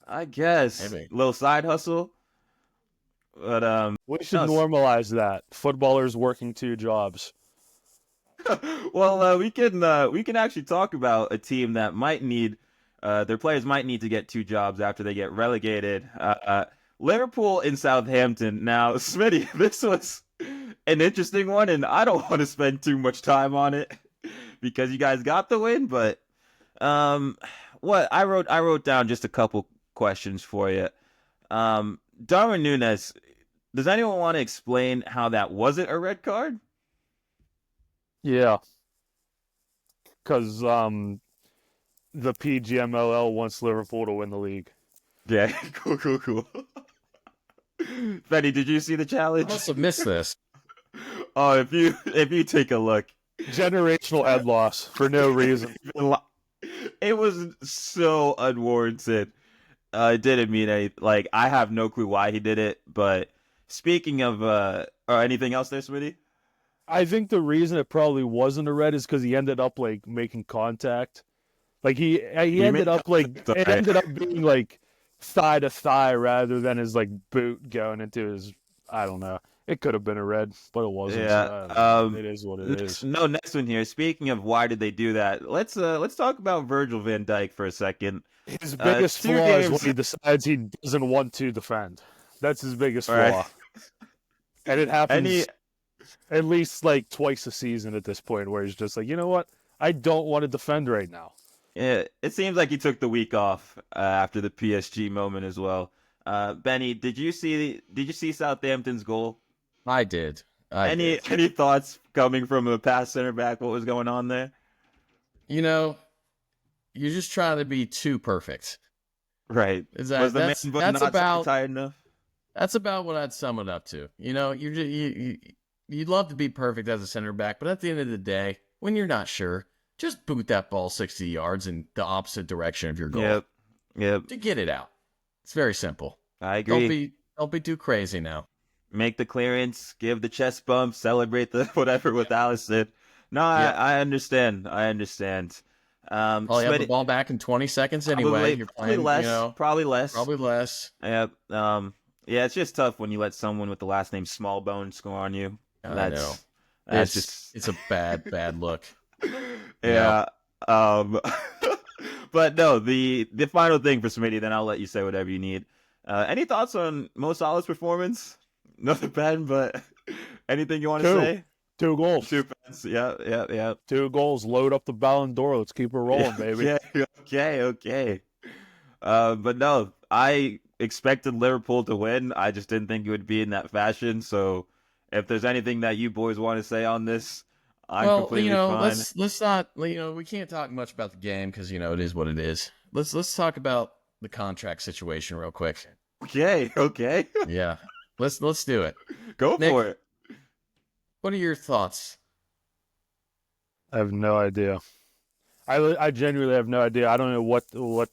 I guess, Maybe. little side hustle. But We should No, normalize that. Footballers working 2 jobs. well, we can actually talk about a team that might need their players might need to get 2 jobs after they get relegated. Liverpool in Southampton. Now, Smitty, this was an interesting one, and I don't want to spend too much time on it because you guys got the win. But what I wrote down just a couple questions for you. Darwin Núñez. Does anyone want to explain how that wasn't a red card? Yeah. Because the PGMOL wants Liverpool to win the league. Yeah, cool. Benny, did you see the I challenge? must have missed this. Oh, if you take a look, Generational head loss for no reason. it was so unwarranted. It didn't mean any. Like I have no clue why he did it. But speaking of, or anything else there, Smitty? I think the reason it probably wasn't a red is because he ended up like making contact. Like he ended made up like it contact. ended up being like thigh to thigh rather than his like boot going into his. I don't know. It could have been a red, but it wasn't. Yeah, So, it is what it is. Next one here. Speaking of why did they do that? Let's talk about Virgil van Dijk for a second. His biggest 2 flaw is when games. he decides he doesn't want to defend. That's his biggest flaw. Right. And it happens Any at least like twice a season at this point where he's just like, you know what? I don't want to defend right now. Yeah, it seems like he took the week off after the PSG moment as well. Benny, did you see Southampton's goal? I did. Any thoughts coming from a past center back? What was going on there? You know, you're just trying to be too perfect. Right. Exactly. Was the man That's not about tired enough? That's about what I'd sum it up to. You know, you'd love to be perfect as a center back, but at the end of the day, when you're not sure, just boot that ball 60 yards in the opposite direction of your goal Yep. to get it out. It's very simple. I agree. Don't be too crazy now. Make the clearance, give the chest bump, celebrate the whatever with Allison. No, Yeah. I understand. I understand. Probably have the Smitty, ball back in 20 seconds anyway. You're probably playing, less. you know, Probably less. probably less. Yep. Yeah, it's just tough when you let someone with the last name Smallbone score on you. I know. That's just It's a bad look. yeah. But no, the final thing for Smitty, then I'll let you say whatever you need. Any thoughts on Mo Salah's performance? Nothing bad, but anything you want to say? 2 goals. 2 points. Yeah. 2 goals. Load up the Ballon d'Or. Let's keep it rolling, baby. Okay. But no, I expected Liverpool to win. I just didn't think it would be in that fashion. So if there's anything that you boys want to say on this, I'm completely fine. let's not, we can't talk much about the game because, it is what it is. Let's talk about the contract situation real quick. Okay. Yeah. Let's do it. Go Nick, for it. What are your thoughts? I have no idea. I genuinely have no idea. I don't know what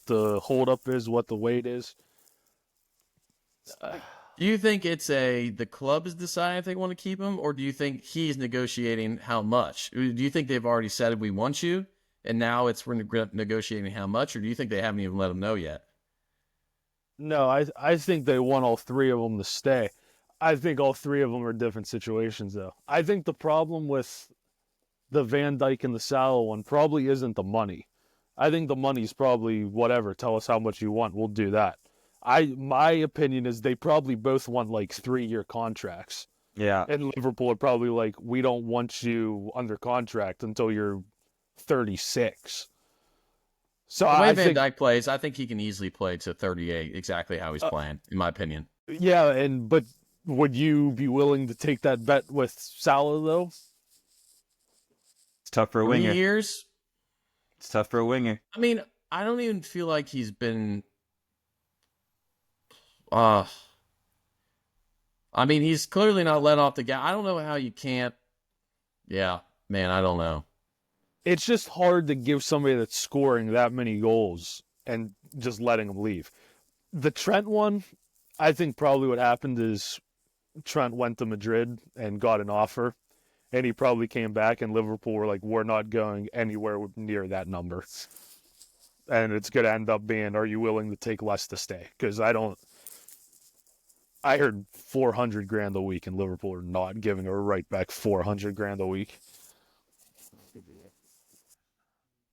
the holdup is, what the wait is. Do you think it's the club is deciding if they want to keep him, or do you think he's negotiating how much? Do you think they've already said we want you, and now we're negotiating how much, or do you think they haven't even let him know yet? No, I think they want all 3 of them to stay. I think all 3 of them are different situations, though. I think the problem with the Van Dijk and the Salah one probably isn't the money. I think the money's probably whatever. Tell us how much you want. We'll do that. My opinion is they probably both want like 3-year contracts. Yeah. And Liverpool are probably like, we don't want you under contract until you're 36. So The way I Van think, Dijk plays, I think he can easily play to 38, exactly how he's playing, in my opinion. yeah, but would you be willing to take that bet with Salah though? It's tough for a 3 winger. years? It's tough for a winger. I mean, I don't even feel like he's been. I mean, he's clearly not let off the gas. I don't know how you can't. Yeah, man, I don't know. It's just hard to give somebody that's scoring that many goals and just letting them leave. The Trent one, I think probably what happened is Trent went to Madrid and got an offer, and he probably came back and Liverpool were like, we're not going anywhere near that number. And it's going to end up being, are you willing to take less to stay? Because I heard 400 grand a week, and Liverpool are not giving a right back 400 grand a week.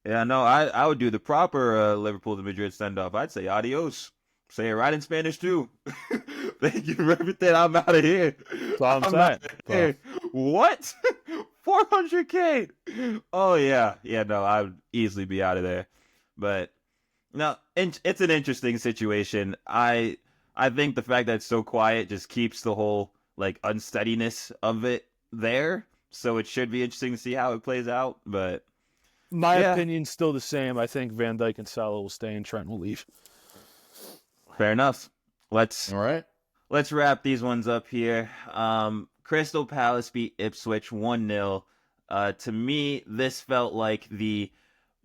Yeah, no, I would do the proper Liverpool to Madrid send off. I'd say adios. Say it right in Spanish too. Thank you for everything. I'm out of here. That's all I'm saying. Here. What? 400K? Oh yeah, no, I would easily be out of there. But no, it's an interesting situation. I think the fact that it's so quiet just keeps the whole like unsteadiness of it there. So it should be interesting to see how it plays out. But My opinion's still the same. I think Van Dijk and Salah will stay and Trent will leave. fair enough. All right. Let's wrap these ones up here. Crystal Palace beat Ipswich 1-0. To me, this felt like the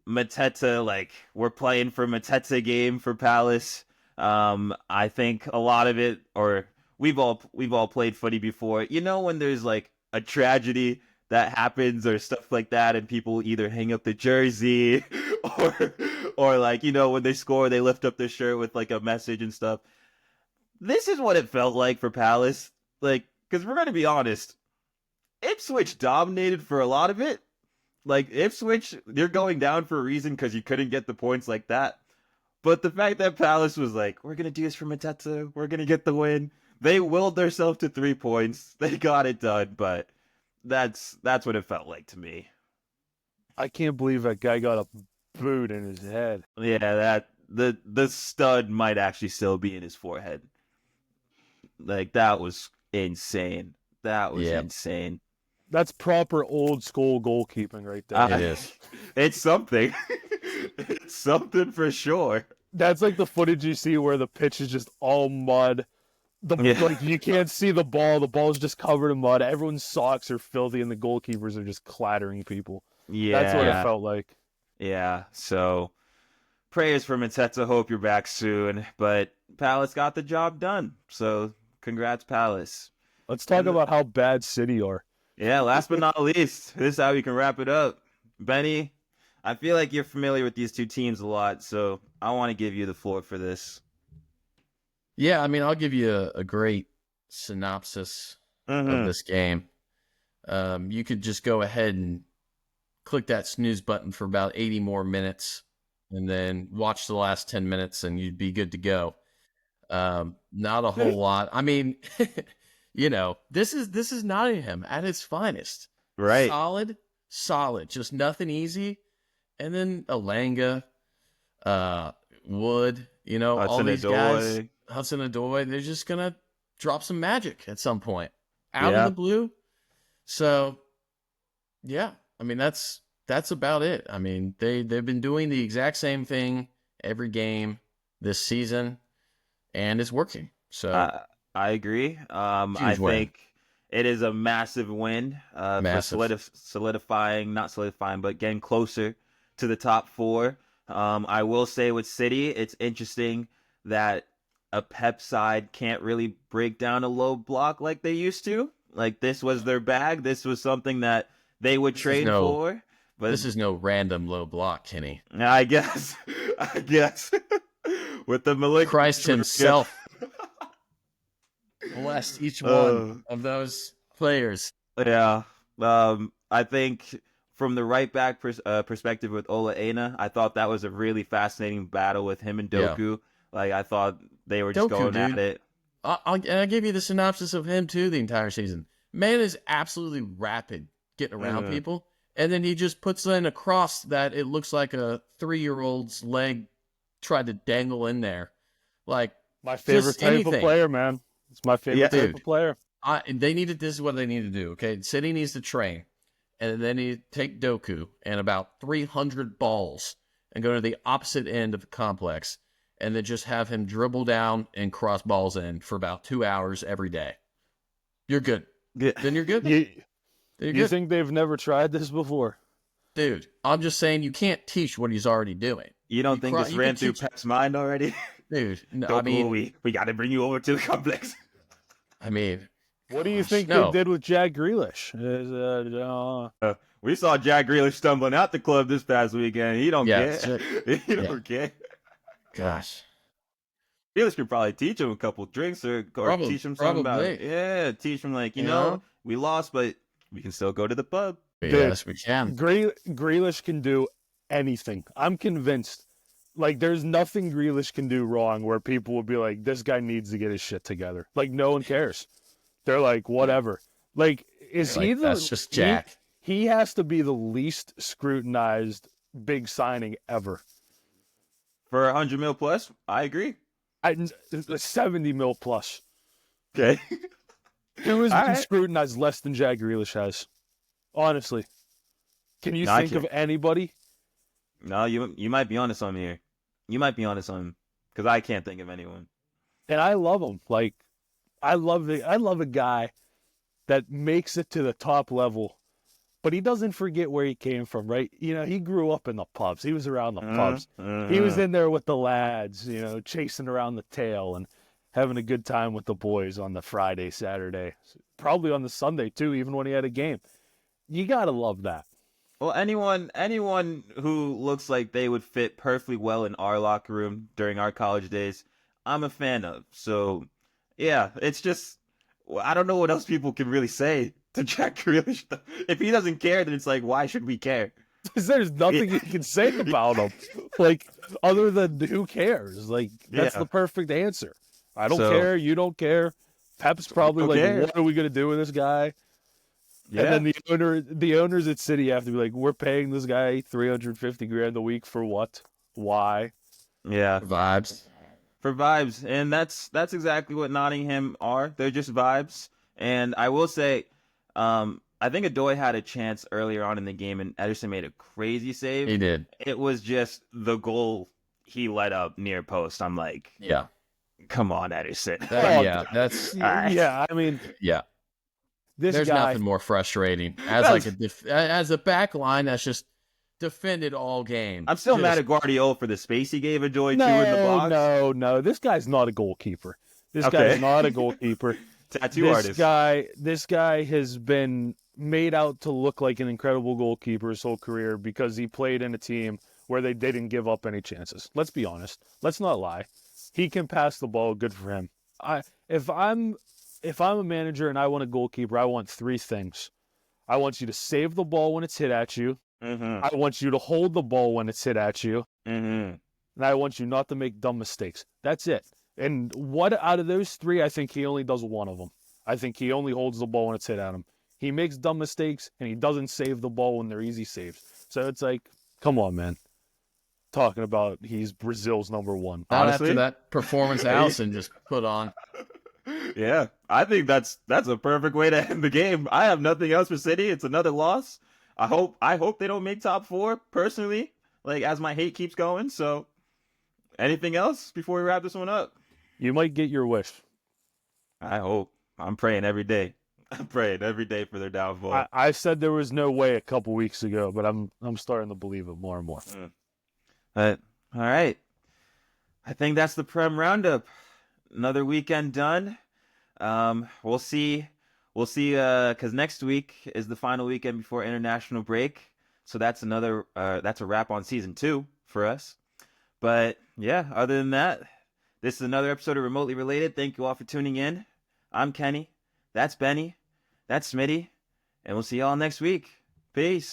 Mateta, like we're playing for Mateta game for Palace. I think a lot of it, or we've all played footy before. You know when there's like a tragedy that happens or stuff like that, and people either hang up the jersey or like, you know, when they score, they lift up their shirt with like a message and stuff. This is what it felt like for Palace. Like, because we're going to be honest, Ipswich dominated for a lot of it. Like, Ipswich, they're going down for a reason because you couldn't get the points like that. But the fact that Palace was like, we're going to do this for Mateta, we're going to get the win. They willed themselves to 3 points. They got it done, but that's what it felt like to me. I can't believe that guy got a boot in his head. Yeah, that the stud might actually still be in his forehead. Like, that was insane. That was insane. That's proper old school goalkeeping right there. It is. It's something. It's something for sure. That's like the footage you see where the pitch is just all mud. Like you can't see the ball. The ball's just covered in mud. Everyone's socks are filthy, and the goalkeepers are just clattering people. That's what it felt like. Yeah. So prayers for Mateta. Hope you're back soon. But Palace got the job done. So congrats, Palace. Let's talk about how bad City are. Yeah. Last but not least, this is how we can wrap it up. Benny, I feel like you're familiar with these two teams a lot, so I want to give you the floor for this. Yeah, I mean, I'll give you a great synopsis of this game. You could just go ahead and click that snooze button for about 80 more minutes and then watch the last 10 minutes and you'd be good to go. Not a whole lot. I mean, this is Nottingham at its finest. Right. Solid, just nothing easy. And then Alanga, Wood, all these guys, Hudson-Odoi, they're just going to drop some magic at some point out of the blue. So, yeah, I mean, that's about it. I mean, they've been doing the exact same thing every game this season, and it's working. So I agree. I think it is a massive win for solidifying, not solidifying, but getting closer to the top four. I will say with City, it's interesting that a Pep side can't really break down a low block like they used to. Like, this was their bag. This was something that they would train for. But this is no random low block, Kenny. I guess. With the Malik Christ himself blessed each one of those players. Yeah. I think from the right back perspective with Ola Aina, I thought that was a really fascinating battle with him and Doku. Yeah. Like, I thought they were just going at it. I'll give you the synopsis of him, too, the entire season. Man is absolutely rapid getting around people. And then he just puts in a cross that it looks like a 3-year-old's leg tried to dangle in there. Like, my favorite type of player, man. It's my favorite type of player. This is what they need to do, okay? City needs to train. And then you take Doku and about 300 balls and go to the opposite end of the complex and then just have him dribble down and cross balls in for about 2 hours every day. You're good. Then you're good. You think they've never tried this before? Dude, I'm just saying you can't teach what he's already doing. You don't think this ran through Pep's mind already? Dude, no, I mean... We got to bring you over to the complex. I mean... What do you think they did with Jack Grealish? We saw Jack Grealish stumbling out the club this past weekend. He don't care. He don't care. Gosh. Grealish could probably teach him a couple drinks or teach him something about it. Yeah, teach him like, we lost, but we can still go to the pub. Yes, we can. Grealish can do anything. I'm convinced. Like, there's nothing Grealish can do wrong where people would be like, this guy needs to get his shit together. Like, no one cares. They're like, whatever. Like, that's just Jack. He has to be the least scrutinized big signing ever. For 100 mil plus, I agree. 70 mil plus. Okay. Who has been scrutinized less than Jack Grealish has? Honestly. Can you think of anybody? No, you might be onto something here. You might be onto something. Because I can't think of anyone. And I love him. Like, I love a guy that makes it to the top level, but he doesn't forget where he came from, right? He grew up in the pubs. He was around the pubs. He was in there with the lads, chasing around the tail and having a good time with the boys on the Friday, Saturday, probably on the Sunday too, even when he had a game. You gotta love that. Well, anyone who looks like they would fit perfectly well in our locker room during our college days, I'm a fan of. So, yeah, it's just, I don't know what else people can really say to Jack Grealish. If he doesn't care, then it's like, why should we care? There's nothing you can say about him, like, other than who cares? Like, that's the perfect answer. I don't care. You don't care. Pep's probably like, what are we gonna do with this guy? Yeah. And then the owners at City have to be like, we're paying this guy $350,000 a week for what? Why? Yeah, vibes. For vibes, and that's exactly what Nottingham are. They're just vibes. And I will say, I think Odoi had a chance earlier on in the game, and Ederson made a crazy save. He did. It was just the goal he let up near post. I'm like, Yeah. come on, Ederson. That's Yeah, I mean, yeah. this There's guy. nothing more frustrating as like as a back line that's just defended all game. I'm still mad at Guardiola for the space he gave Ajoy No, too in the box. no. This guy's not a goalkeeper. This Okay. guy's not a goalkeeper. Tattoo artist. This guy has been made out to look like an incredible goalkeeper his whole career because he played in a team where they didn't give up any chances. Let's be honest. Let's not lie. He can pass the ball. Good for him. If I'm a manager and I want a goalkeeper, I want three things. I want you to save the ball when it's hit at you. Mm-hmm. I want you to hold the ball when it's hit at you. Mm-hmm. And I want you not to make dumb mistakes. That's it. And what out of those three, I think he only does one of them. I think he only holds the ball when it's hit at him. He makes dumb mistakes, and he doesn't save the ball when they're easy saves. So it's like, come on, man. Talking about he's Brazil's number one. Not Honestly? after that performance Allison just put on. Yeah, I think that's a perfect way to end the game. I have nothing else for City. It's another loss. I hope they don't make top four, personally, like as my hate keeps going. So anything else before we wrap this one up? You might get your wish. I hope. I'm praying every day. I'm praying every day for their downfall. I said there was no way a couple weeks ago, but I'm starting to believe it more and more. But all right, I think that's the Prem roundup. Another weekend done. We'll see. Because next week is the final weekend before international break, so that's that's a wrap on season 2 for us. But yeah, other than that, this is another episode of Remotely Related. Thank you all for tuning in. I'm Kenny. That's Benny. That's Smitty. And we'll see y'all next week. Peace.